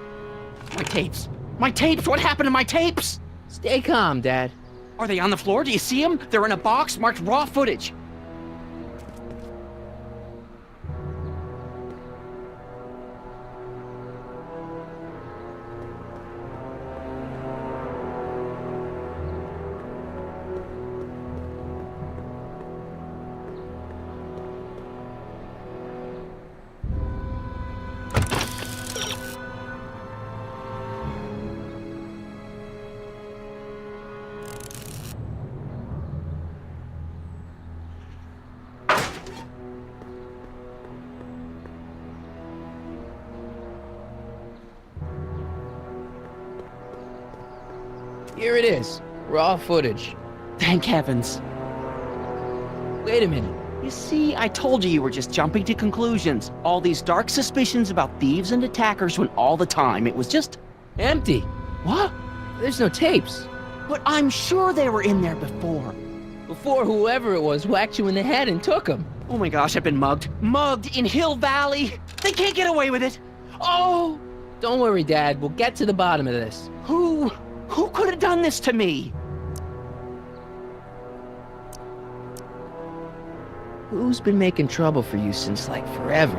Speaker 5: tapes. My tapes! What happened to my tapes?
Speaker 1: Stay calm, Dad.
Speaker 5: Are they on the floor? Do you see them? They're in a box marked raw footage.
Speaker 1: Here it is. Raw footage.
Speaker 5: Thank heavens.
Speaker 1: Wait a minute.
Speaker 5: You see, I told you were just jumping to conclusions. All these dark suspicions about thieves and attackers when all the time it was just...
Speaker 1: empty.
Speaker 5: What?
Speaker 1: There's no tapes.
Speaker 5: But I'm sure they were in there before.
Speaker 1: Before whoever it was whacked you in the head and took them.
Speaker 5: Oh my gosh, I've been mugged. Mugged in Hill Valley. They can't get away with it. Oh!
Speaker 1: Don't worry, Dad. We'll get to the bottom of this.
Speaker 5: Who could have done this to me?
Speaker 1: Who's been making trouble for you since, like, forever?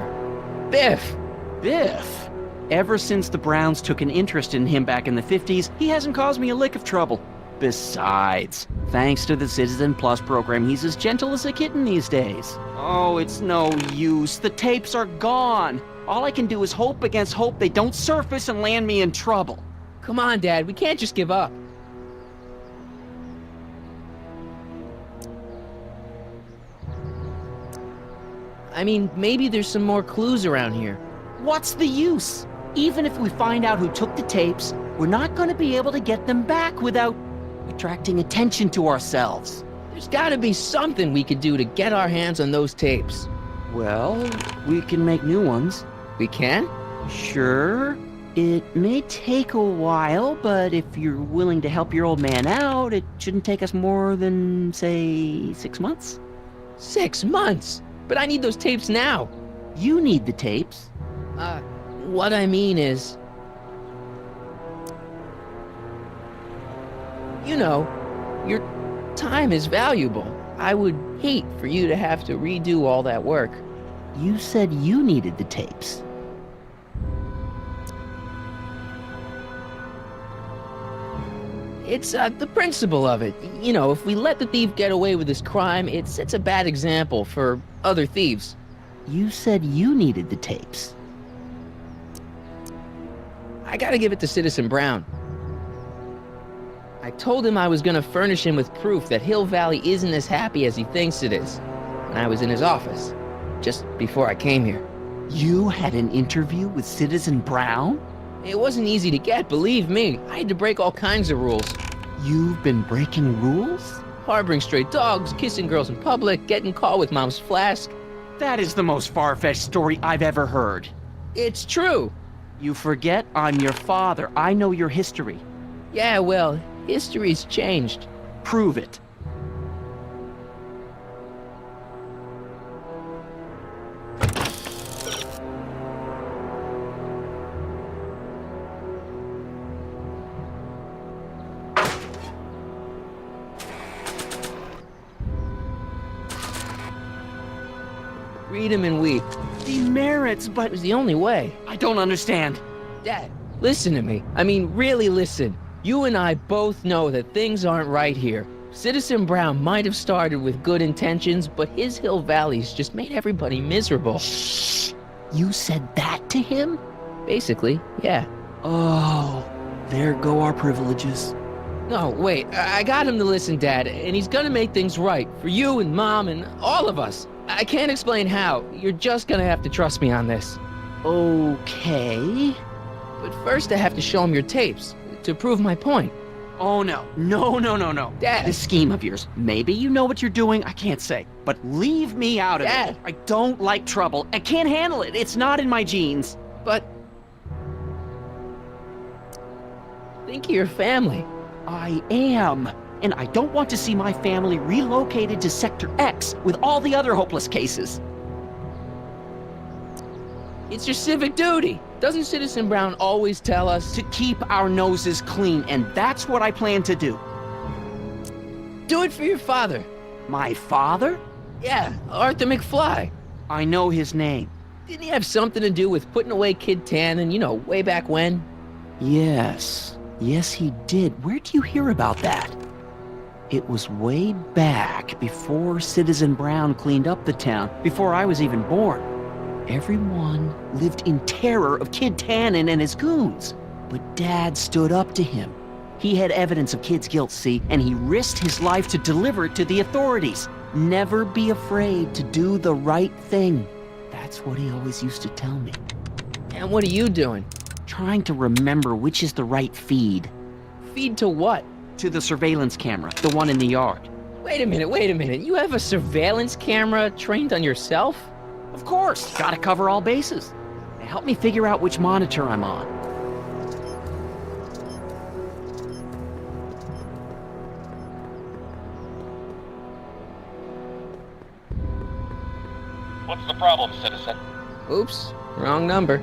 Speaker 1: Biff!
Speaker 5: Biff? Ever since the Browns took an interest in him back in the 50s, he hasn't caused me a lick of trouble. Besides, thanks to the Citizen Plus program, he's as gentle as a kitten these days. Oh, it's no use. The tapes are gone. All I can do is hope against hope they don't surface and land me in trouble.
Speaker 1: Come on, Dad. We can't just give up. I mean, maybe there's some more clues around here.
Speaker 5: What's the use? Even if we find out who took the tapes, we're not going to be able to get them back without attracting attention to ourselves.
Speaker 1: There's gotta be something we could do to get our hands on those tapes.
Speaker 5: Well, we can make new ones.
Speaker 1: We can?
Speaker 5: Sure. It may take a while, but if you're willing to help your old man out, it shouldn't take us more than, say, 6 months.
Speaker 1: 6 months? But I need those tapes now.
Speaker 5: You need the tapes.
Speaker 1: What I mean is... You know, your time is valuable. I would hate for you to have to redo all that work.
Speaker 5: You said you needed the tapes.
Speaker 1: It's the principle of it. You know, if we let the thief get away with his crime, it sets a bad example for other thieves.
Speaker 5: You said you needed the tapes.
Speaker 1: I gotta give it to Citizen Brown. I told him I was gonna furnish him with proof that Hill Valley isn't as happy as he thinks it is. And I was in his office, just before I came here.
Speaker 5: You had an interview with Citizen Brown?
Speaker 1: It wasn't easy to get, believe me. I had to break all kinds of rules.
Speaker 5: You've been breaking rules?
Speaker 1: Harboring stray dogs, kissing girls in public, getting caught with Mom's flask.
Speaker 5: That is the most far-fetched story I've ever heard.
Speaker 1: It's true.
Speaker 5: You forget I'm your father. I know your history.
Speaker 1: Yeah, well, history's changed.
Speaker 5: Prove it.
Speaker 1: Read him and weep.
Speaker 5: Demerits, but
Speaker 1: it was the only way.
Speaker 5: I don't understand.
Speaker 1: Dad, listen to me. I mean, really listen. You and I both know that things aren't right here. Citizen Brown might have started with good intentions, but his Hill Valley's just made everybody miserable.
Speaker 5: Shh! You said that to him?
Speaker 1: Basically, yeah.
Speaker 5: Oh, there go our privileges.
Speaker 1: No, wait, I got him to listen, Dad, and he's gonna make things right for you and Mom and all of us. I can't explain how. You're just gonna have to trust me on this.
Speaker 5: Okay.
Speaker 1: But first I have to show him your tapes, to prove my point.
Speaker 5: Oh no. No.
Speaker 1: Dad!
Speaker 5: This scheme of yours, maybe you know what you're doing, I can't say. But leave me out of
Speaker 1: Dad!
Speaker 5: it. I don't like trouble. I can't handle it. It's not in my genes.
Speaker 1: But... think of your family.
Speaker 5: I am. And I don't want to see my family relocated to Sector X with all the other hopeless cases.
Speaker 1: It's your civic duty. Doesn't Citizen Brown always tell us
Speaker 5: to keep our noses clean, and that's what I plan to do.
Speaker 1: Do it for your father.
Speaker 5: My father?
Speaker 1: Yeah, Arthur McFly.
Speaker 5: I know his name.
Speaker 1: Didn't he have something to do with putting away Kid Tannen, you know, way back when?
Speaker 5: Yes, he did. Where'd you hear about that? It was way back before Citizen Brown cleaned up the town, before I was even born. Everyone lived in terror of Kid Tannen and his goons. But Dad stood up to him. He had evidence of Kid's guilt, see, and he risked his life to deliver it to the authorities. Never be afraid to do the right thing. That's what he always used to tell me.
Speaker 1: And what are you doing?
Speaker 5: Trying to remember which is the right feed.
Speaker 1: Feed to what?
Speaker 5: To the surveillance camera, the one in the yard.
Speaker 1: Wait a minute. You have a surveillance camera trained on yourself?
Speaker 5: Of course. Gotta cover all bases. Help me figure out which monitor I'm on.
Speaker 3: What's the problem, citizen?
Speaker 1: Oops, wrong number.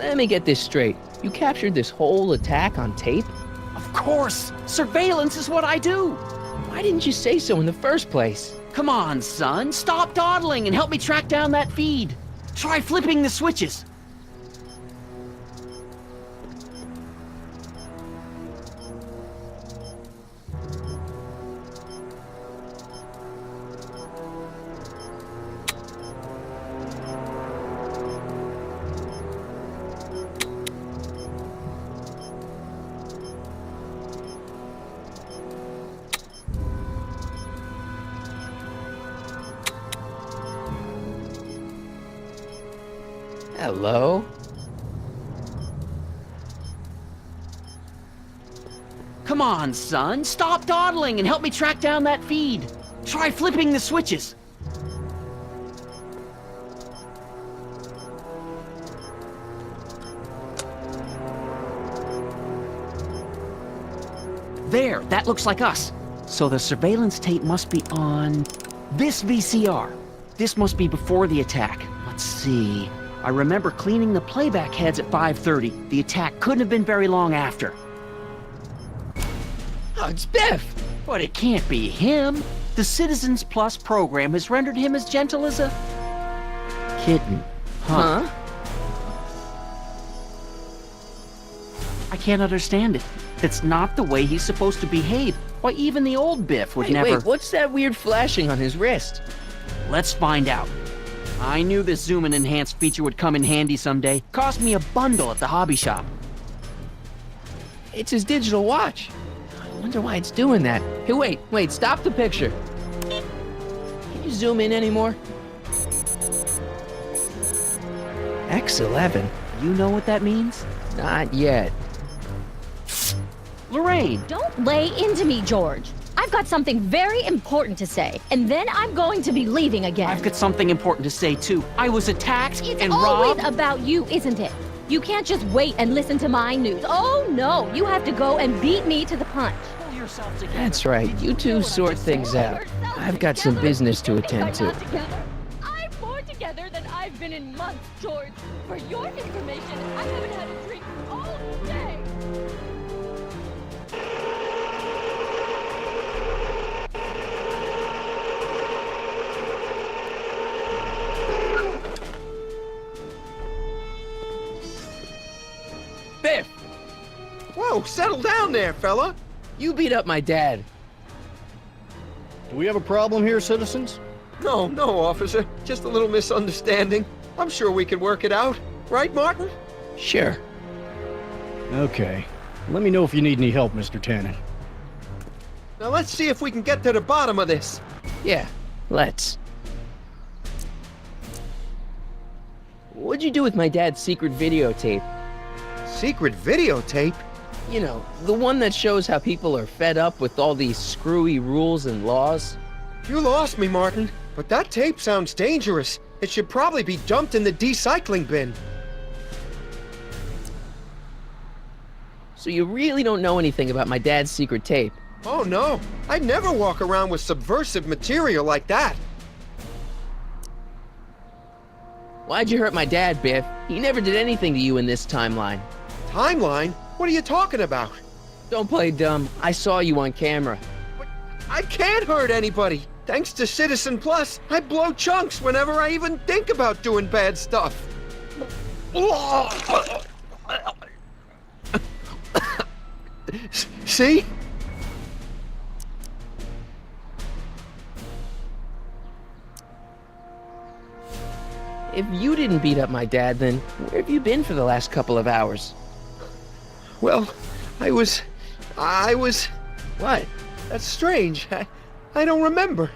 Speaker 1: Let me get this straight. You captured this whole attack on tape?
Speaker 5: Of course! Surveillance is what I do!
Speaker 1: Why didn't you say so in the first place?
Speaker 5: Come on, son. Stop dawdling and help me track down that feed. Try flipping the switches.
Speaker 1: Hello?
Speaker 5: Come on, son. Stop dawdling and help me track down that feed. Try flipping the switches. There, that looks like us. So the surveillance tape must be on this VCR. This must be before the attack. Let's see. I remember cleaning the playback heads at 5:30. The attack couldn't have been very long after.
Speaker 1: Oh, it's Biff!
Speaker 5: But it can't be him. The Citizens Plus program has rendered him as gentle as a kitten. Huh? I can't understand it. It's not the way he's supposed to behave. Why, even the old Biff would never...
Speaker 1: Wait, what's that weird flashing on his wrist?
Speaker 5: Let's find out. I knew this zoom and enhance feature would come in handy someday. Cost me a bundle at the hobby shop.
Speaker 1: It's his digital watch. I wonder why it's doing that. Hey, wait, stop the picture. Can you zoom in anymore? X11.
Speaker 5: You know what that means?
Speaker 1: Not yet.
Speaker 5: Lorraine!
Speaker 9: Don't lay into me, George. I've got something very important to say, and then I'm going to be leaving again.
Speaker 5: I've got something important to say, too. I was attacked
Speaker 9: it's
Speaker 5: and
Speaker 9: always
Speaker 5: robbed.
Speaker 9: About you, isn't it? You can't just wait and listen to my news. Oh, no. You have to go and beat me to the punch.
Speaker 5: Pull yourself together.
Speaker 1: That's right. You two sort things out. I've got some business to attend to.
Speaker 9: I'm more together than I've been in months, George. For your information, I haven't had a drink all day.
Speaker 1: Biff!
Speaker 8: Whoa, settle down there, fella.
Speaker 1: You beat up my dad.
Speaker 6: Do we have a problem here, citizens?
Speaker 8: No, officer. Just a little misunderstanding. I'm sure we can work it out. Right, Martin?
Speaker 1: Sure.
Speaker 6: Okay. Let me know if you need any help, Mr. Tannen.
Speaker 8: Now let's see if we can get to the bottom of this.
Speaker 1: Yeah, let's. What'd you do with my dad's secret videotape?
Speaker 8: Secret videotape?
Speaker 1: You know, the one that shows how people are fed up with all these screwy rules and laws.
Speaker 8: You lost me, Martin. But that tape sounds dangerous. It should probably be dumped in the recycling bin.
Speaker 1: So you really don't know anything about my dad's secret tape?
Speaker 8: Oh no, I'd never walk around with subversive material like that.
Speaker 1: Why'd you hurt my dad, Biff? He never did anything to you in this timeline.
Speaker 8: Timeline? What are you talking about?
Speaker 1: Don't play dumb. I saw you on camera.
Speaker 8: But I can't hurt anybody. Thanks to Citizen Plus, I blow chunks whenever I even think about doing bad stuff. See?
Speaker 1: If you didn't beat up my dad, then where have you been for the last couple of hours?
Speaker 8: Well, I was...
Speaker 1: What?
Speaker 8: That's strange. I don't remember.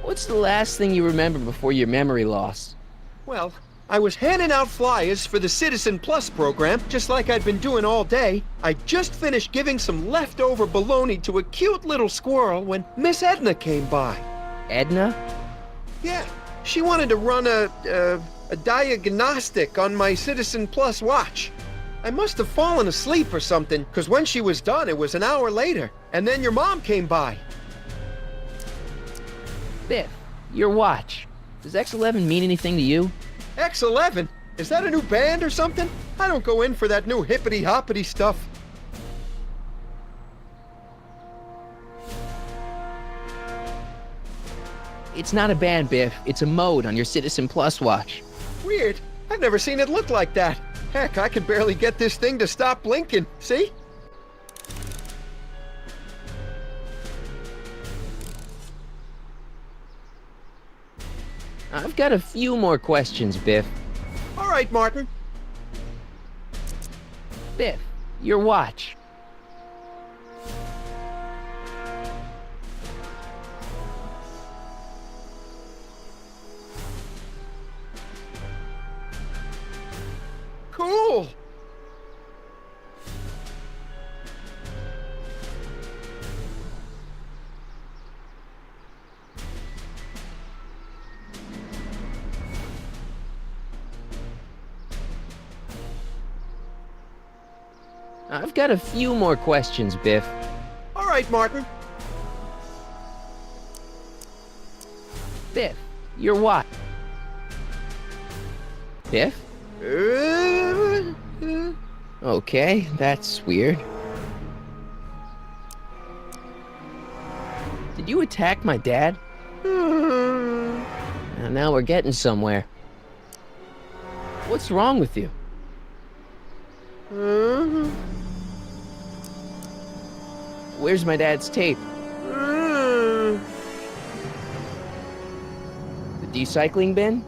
Speaker 1: What's the last thing you remember before your memory loss?
Speaker 8: Well, I was handing out flyers for the Citizen Plus program, just like I'd been doing all day. I just finished giving some leftover bologna to a cute little squirrel when Miss Edna came by.
Speaker 1: Edna?
Speaker 8: Yeah, she wanted to run a diagnostic on my Citizen Plus watch. I must have fallen asleep or something, because when she was done, it was an hour later. And then your mom came by.
Speaker 1: Biff, your watch. Does X11 mean anything to you?
Speaker 8: X11? Is that a new band or something? I don't go in for that new hippity-hoppity stuff.
Speaker 1: It's not a band, Biff. It's a mode on your Citizen Plus watch.
Speaker 8: Weird. I've never seen it look like that. Heck, I can barely get this thing to stop blinking. See?
Speaker 1: I've got a few more questions, Biff.
Speaker 8: All right, Martin.
Speaker 1: Biff, your watch.
Speaker 8: Cool.
Speaker 1: I've got a few more questions, Biff.
Speaker 8: All right, Martin.
Speaker 1: Biff, your watch. Biff? Okay, that's weird. Did you attack my dad? Now we're getting somewhere. What's wrong with you? Where's my dad's tape? The recycling bin?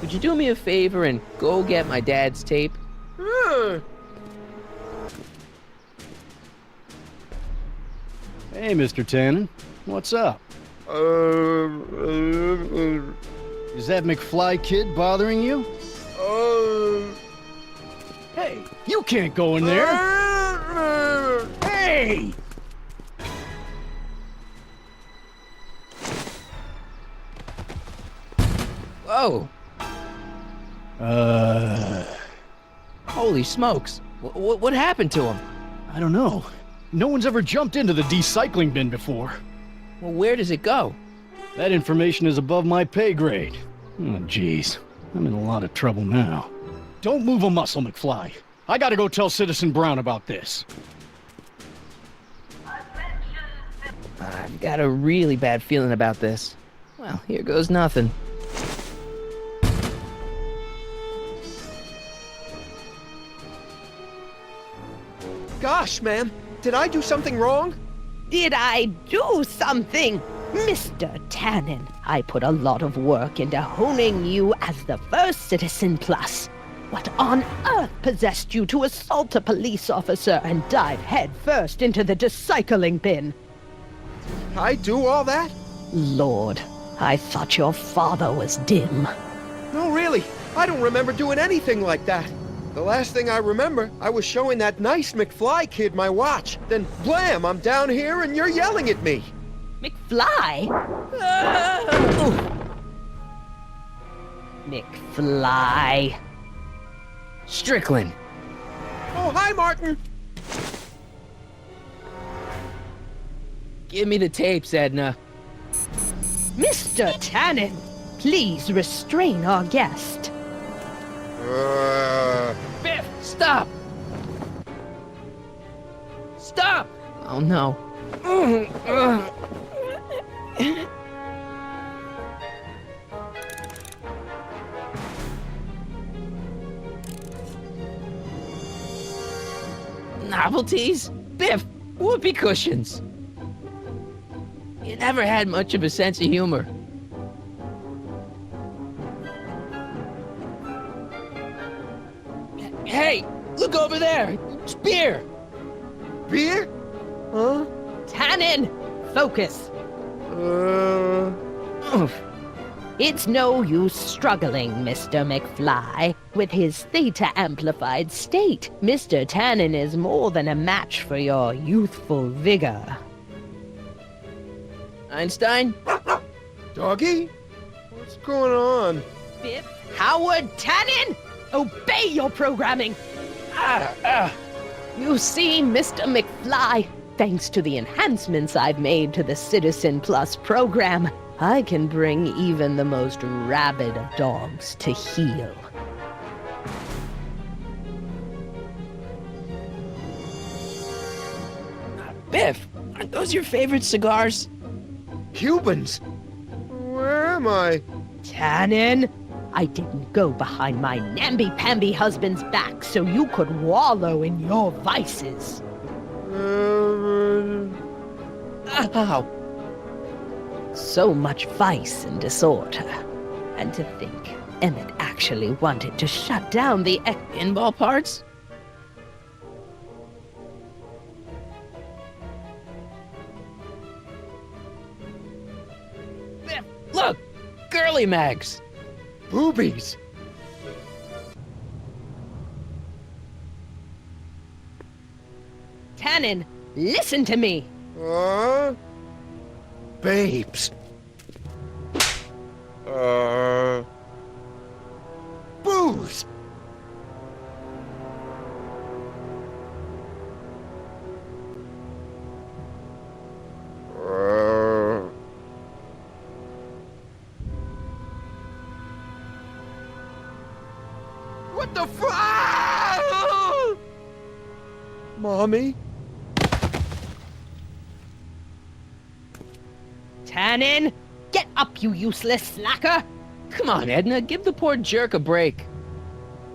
Speaker 1: Would you do me a favor and go get my dad's tape?
Speaker 6: Hey, Mr. Tannen. What's up? Is that McFly kid bothering you? Hey, you can't go in there! Hey!
Speaker 1: Whoa! Holy smokes! What happened to him?
Speaker 6: I don't know. No one's ever jumped into the recycling bin before.
Speaker 1: Well, where does it go?
Speaker 6: That information is above my pay grade. Oh, jeez. I'm in a lot of trouble now. Don't move a muscle, McFly. I gotta go tell Citizen Brown about this.
Speaker 1: I've got a really bad feeling about this. Well, here goes nothing.
Speaker 8: Gosh, man. Did I do something wrong?
Speaker 12: Did I do something? Mr. Tannen, I put a lot of work into honing you as the first Citizen Plus. What on earth possessed you to assault a police officer and dive headfirst into the recycling bin?
Speaker 8: I do all that?
Speaker 12: Lord, I thought your father was dim.
Speaker 8: No, really. I don't remember doing anything like that. The last thing I remember, I was showing that nice McFly kid my watch. Then, blam, I'm down here and you're yelling at me.
Speaker 12: McFly? McFly.
Speaker 1: Strickland.
Speaker 8: Oh, hi, Martin.
Speaker 1: Give me the tapes, Edna.
Speaker 12: Mr. Tannen, please restrain our guest.
Speaker 1: Biff, stop! Stop! Oh no. Novelties? Biff, whoopee cushions. You never had much of a sense of humor. Hey, look over there! It's beer!
Speaker 8: Beer? Huh?
Speaker 12: Tannen, focus. It's no use struggling, Mr. McFly. With his theta-amplified state, Mr. Tannen is more than a match for your youthful vigor.
Speaker 1: Einstein?
Speaker 8: Doggy? What's going on?
Speaker 12: Biff Howard Tannen, obey your programming. You see, Mr. McFly, thanks to the enhancements I've made to the Citizen Plus program, I can bring even the most rabid of dogs to heel.
Speaker 1: Biff, aren't those your favorite cigars?
Speaker 8: Cubans? Where am I?
Speaker 12: Tannen, I didn't go behind my namby-pamby husband's back so you could wallow in your vices. Ow. So much vice and disorder. And to think Emmett actually wanted to shut down the
Speaker 1: pinball parts? Look! Girly mags!
Speaker 8: Boobies!
Speaker 12: Tannen, listen to me!
Speaker 8: Babes. Booze! What the Mommy?
Speaker 12: Tannen, get up, you useless slacker!
Speaker 1: Come on, Edna, give the poor jerk a break.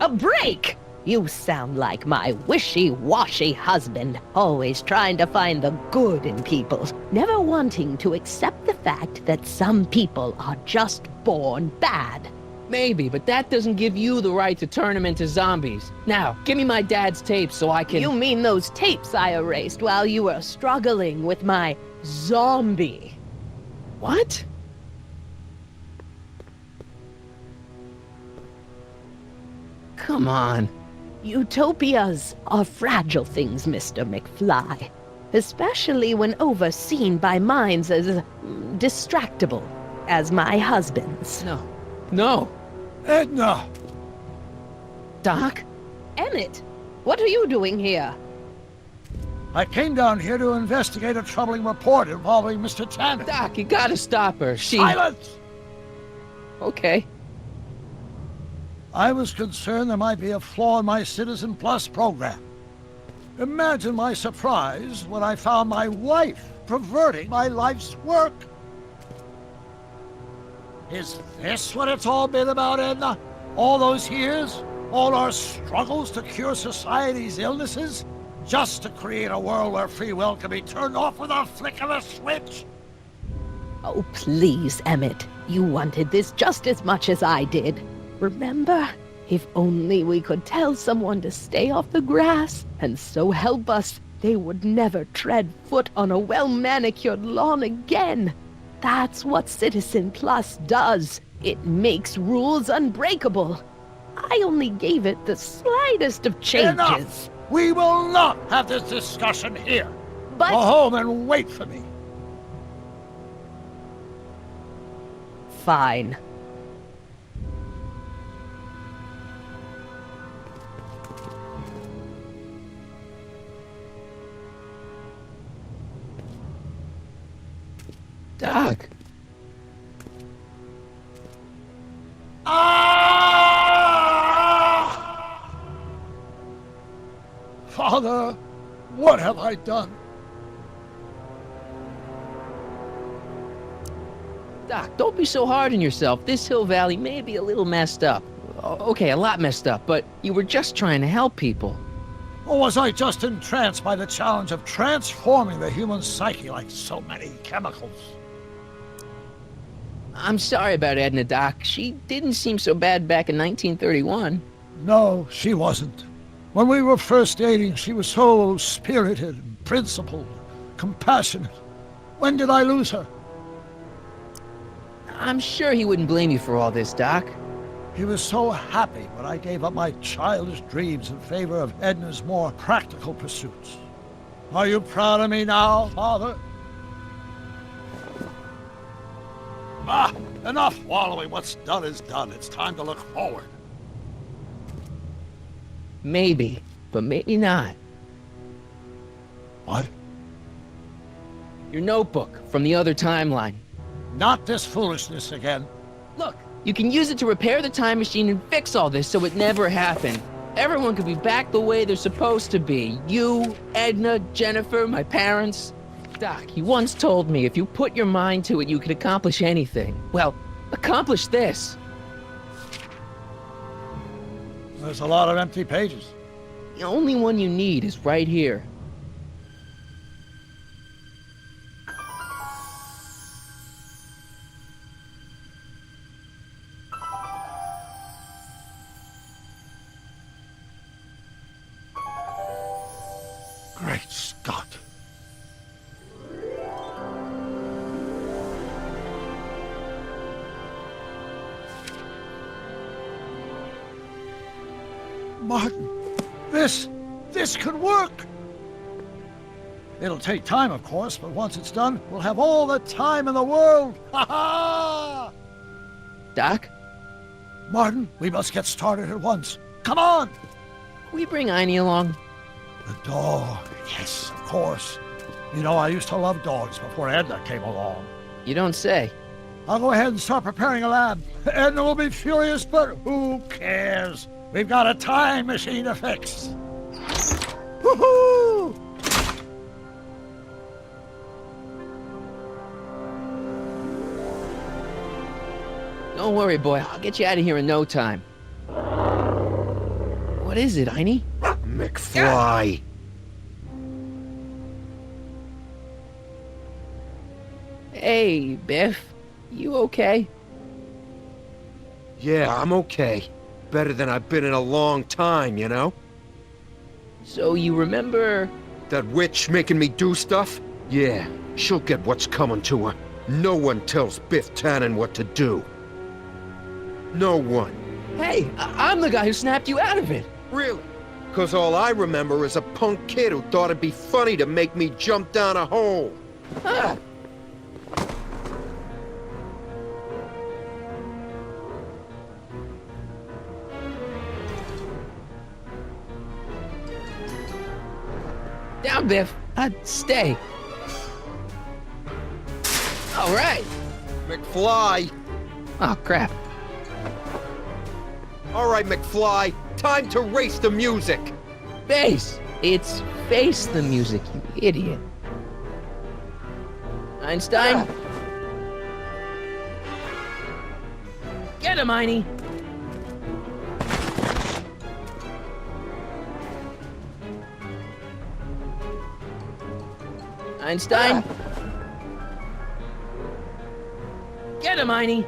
Speaker 12: A break? You sound like my wishy-washy husband, always trying to find the good in people, never wanting to accept the fact that some people are just born bad.
Speaker 1: Maybe, but that doesn't give you the right to turn them into zombies. Now, give me my dad's tapes so I can...
Speaker 12: You mean those tapes I erased while you were struggling with my zombie?
Speaker 1: What? Come on.
Speaker 12: Utopias are fragile things, Mr. McFly. Especially when overseen by minds as distractible as my husband's.
Speaker 1: No.
Speaker 16: Edna!
Speaker 1: Doc?
Speaker 12: Emmett, what are you doing here?
Speaker 16: I came down here to investigate a troubling report involving Mr. Tannen.
Speaker 1: Doc, you gotta stop her.
Speaker 16: Silence!
Speaker 1: Okay.
Speaker 16: I was concerned there might be a flaw in my Citizen Plus program. Imagine my surprise when I found my wife perverting my life's work. Is this what it's all been about, Edna? All those years? All our struggles to cure society's illnesses? Just to create a world where free will can be turned off with a flick of a switch?
Speaker 12: Oh, please, Emmett. You wanted this just as much as I did. Remember? If only we could tell someone to stay off the grass, and so help us, they would never tread foot on a well-manicured lawn again. That's what Citizen Plus does. It makes rules unbreakable. I only gave it the slightest of changes.
Speaker 16: Enough! We will not have this discussion here.
Speaker 12: But...
Speaker 16: Go home and wait for me.
Speaker 12: Fine.
Speaker 1: Doc.
Speaker 16: Father, what have I done?
Speaker 1: Doc, don't be so hard on yourself. This Hill Valley may be a little messed up. Okay, a lot messed up, but you were just trying to help people.
Speaker 16: Or was I just entranced by the challenge of transforming the human psyche like so many chemicals?
Speaker 1: I'm sorry about Edna, Doc. She didn't seem so bad back in 1931.
Speaker 16: No, she wasn't. When we were first dating, she was so spirited, principled, compassionate. When did I lose her?
Speaker 1: I'm sure he wouldn't blame you for all this, Doc.
Speaker 16: He was so happy when I gave up my childish dreams in favor of Edna's more practical pursuits. Are you proud of me now, Father? Enough wallowing. What's done is done. It's time to look forward.
Speaker 1: Maybe, but maybe not.
Speaker 16: What?
Speaker 1: Your notebook from the other timeline.
Speaker 16: Not this foolishness again.
Speaker 1: Look, you can use it to repair the time machine and fix all this so it never happened. Everyone could be back the way they're supposed to be. You, Edna, Jennifer, my parents. Doc, he once told me if you put your mind to it, you could accomplish anything. Well, accomplish this.
Speaker 16: There's a lot of empty pages.
Speaker 1: The only one you need is right here.
Speaker 16: Great Scott. Martin, this could work. It'll take time, of course, but once it's done, we'll have all the time in the world. Ha ha!
Speaker 1: Doc?
Speaker 16: Martin, we must get started at once. Come on!
Speaker 1: Can we bring Einie along?
Speaker 16: The dog. Yes, of course. You know, I used to love dogs before Edna came along.
Speaker 1: You don't say.
Speaker 16: I'll go ahead and start preparing a lab. Edna will be furious, but who cares? We've got a time machine to fix. Woohoo!
Speaker 1: Don't worry, boy. I'll get you out of here in no time. What is it, Einie?
Speaker 8: McFly!
Speaker 1: Hey, Biff. You okay?
Speaker 8: Yeah, I'm okay. Better than I've been in a long time, you know?
Speaker 1: So you remember...
Speaker 8: That witch making me do stuff? Yeah, she'll get what's coming to her. No one tells Biff Tannen what to do. No one.
Speaker 1: Hey, I'm the guy who snapped you out of it.
Speaker 8: Really? Because all I remember is a punk kid who thought it'd be funny to make me jump down a hole.
Speaker 1: Huh. Down, Biff. Stay. All right.
Speaker 8: McFly!
Speaker 1: Oh, crap.
Speaker 8: All right, McFly. Time to race the music.
Speaker 1: Face. It's face the music, you idiot. Einstein. Get him, Einie. Einstein. Get him, Einie.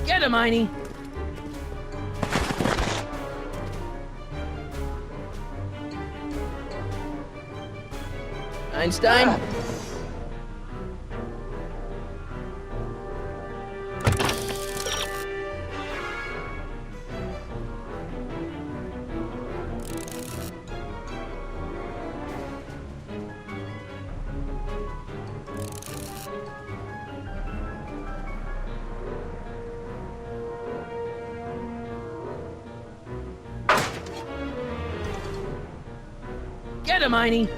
Speaker 1: Get him, Einie. Einstein. Get him, Einie.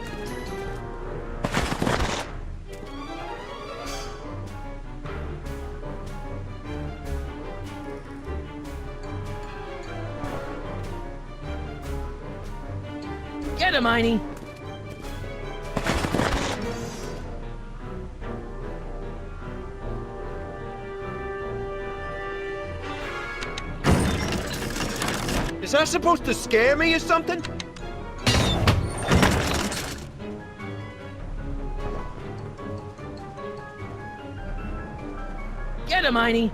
Speaker 1: Get him, Einie.
Speaker 8: Is that supposed to scare me or something?
Speaker 1: Get him, Einie.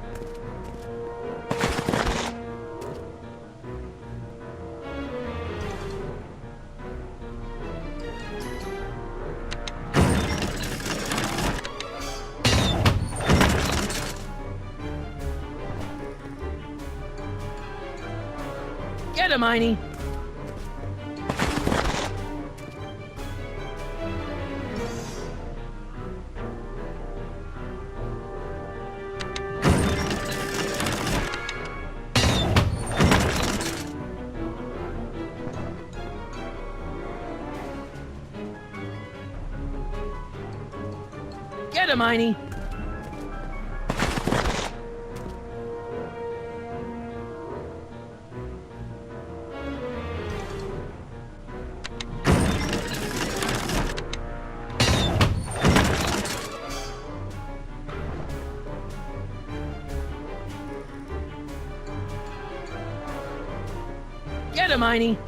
Speaker 1: Get him, Einie. Get him, Einie! Get him, Einie!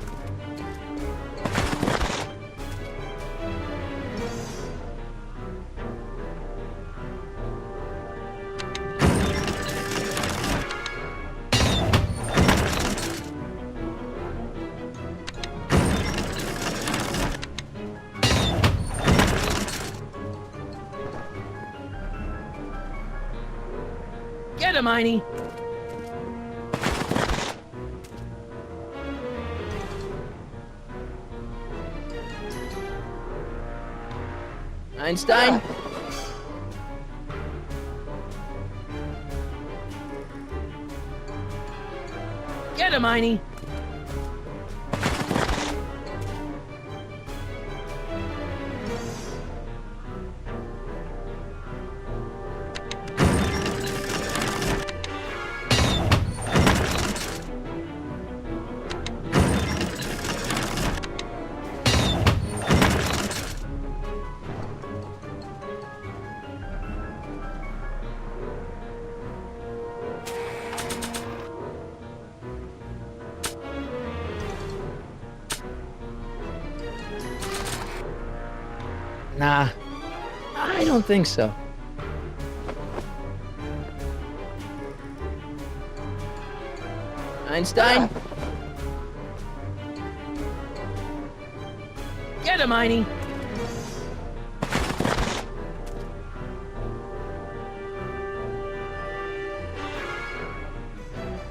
Speaker 1: Get him, Einie! Einstein? Get him, Einie! Nah, I don't think so. Einstein? Get him, Einie!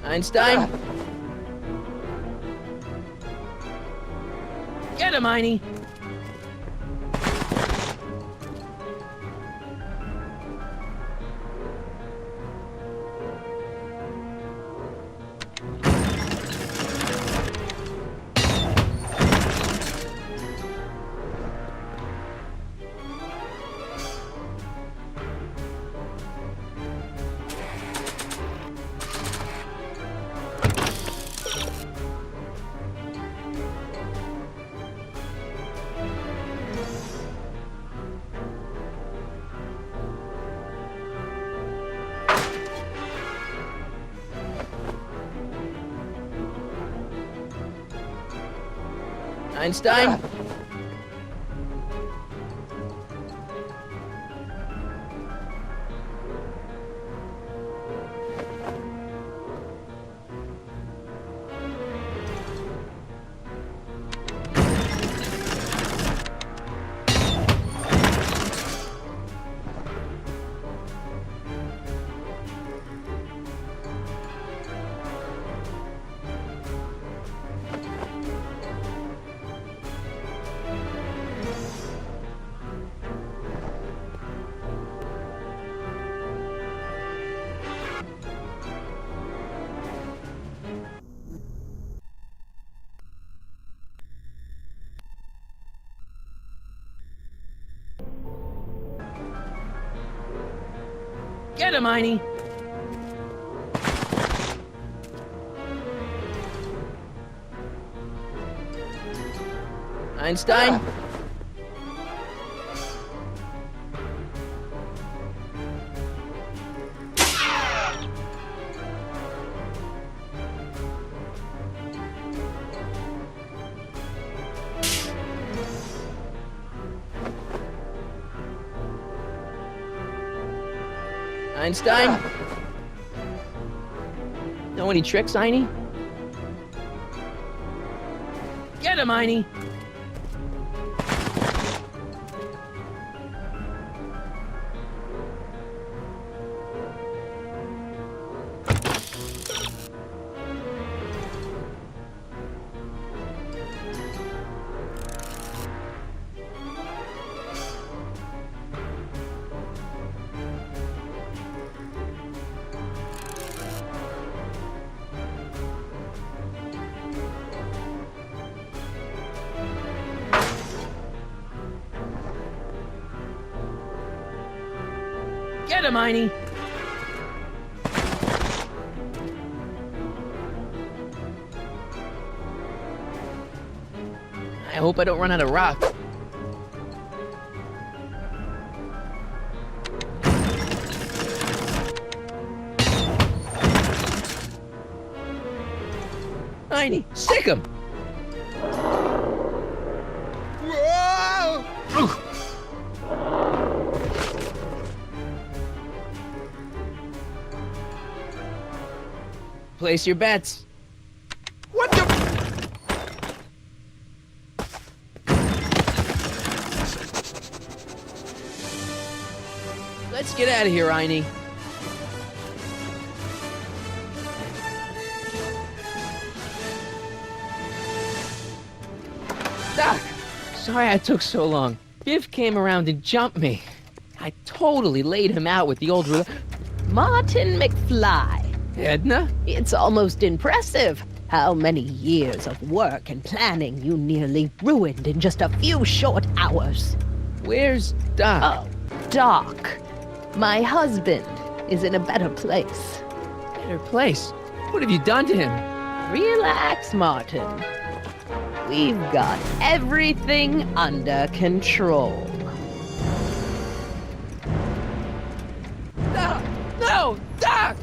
Speaker 1: Einstein? Get him, Einie! Einstein? Get him, Einie! Einstein? Einstein? Know any tricks, Einie? Get him, Einie! Get him, Einie! I hope I don't run out of rock. Einie, stick him!
Speaker 8: Whoa!
Speaker 1: Place your bets.
Speaker 8: What the?
Speaker 1: Let's get out of here, Einie. Doc! Sorry I took so long. Biff came around and jumped me. I totally laid him out with the old
Speaker 12: Martin McFly.
Speaker 1: Edna?
Speaker 12: It's almost impressive how many years of work and planning you nearly ruined in just a few short hours.
Speaker 1: Where's Doc?
Speaker 12: Oh, Doc. My husband is in a better place.
Speaker 1: Better place? What have you done to him?
Speaker 12: Relax, Martin. We've got everything under control.
Speaker 1: No! No! Doc!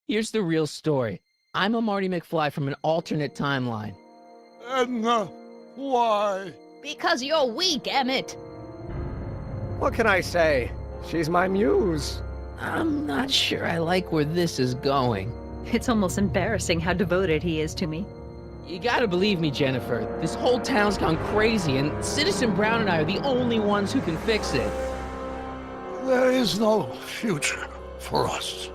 Speaker 1: Here's the real story. I'm a Marty McFly from an alternate timeline.
Speaker 16: Edna, why?
Speaker 12: Because you're weak, Emmett.
Speaker 17: What can I say? She's my muse.
Speaker 1: I'm not sure I like where this is going.
Speaker 18: It's almost embarrassing how devoted he is to me.
Speaker 1: You gotta believe me, Jennifer. This whole town's gone crazy, and Citizen Brown and I are the only ones who can fix it.
Speaker 16: There is no future for us.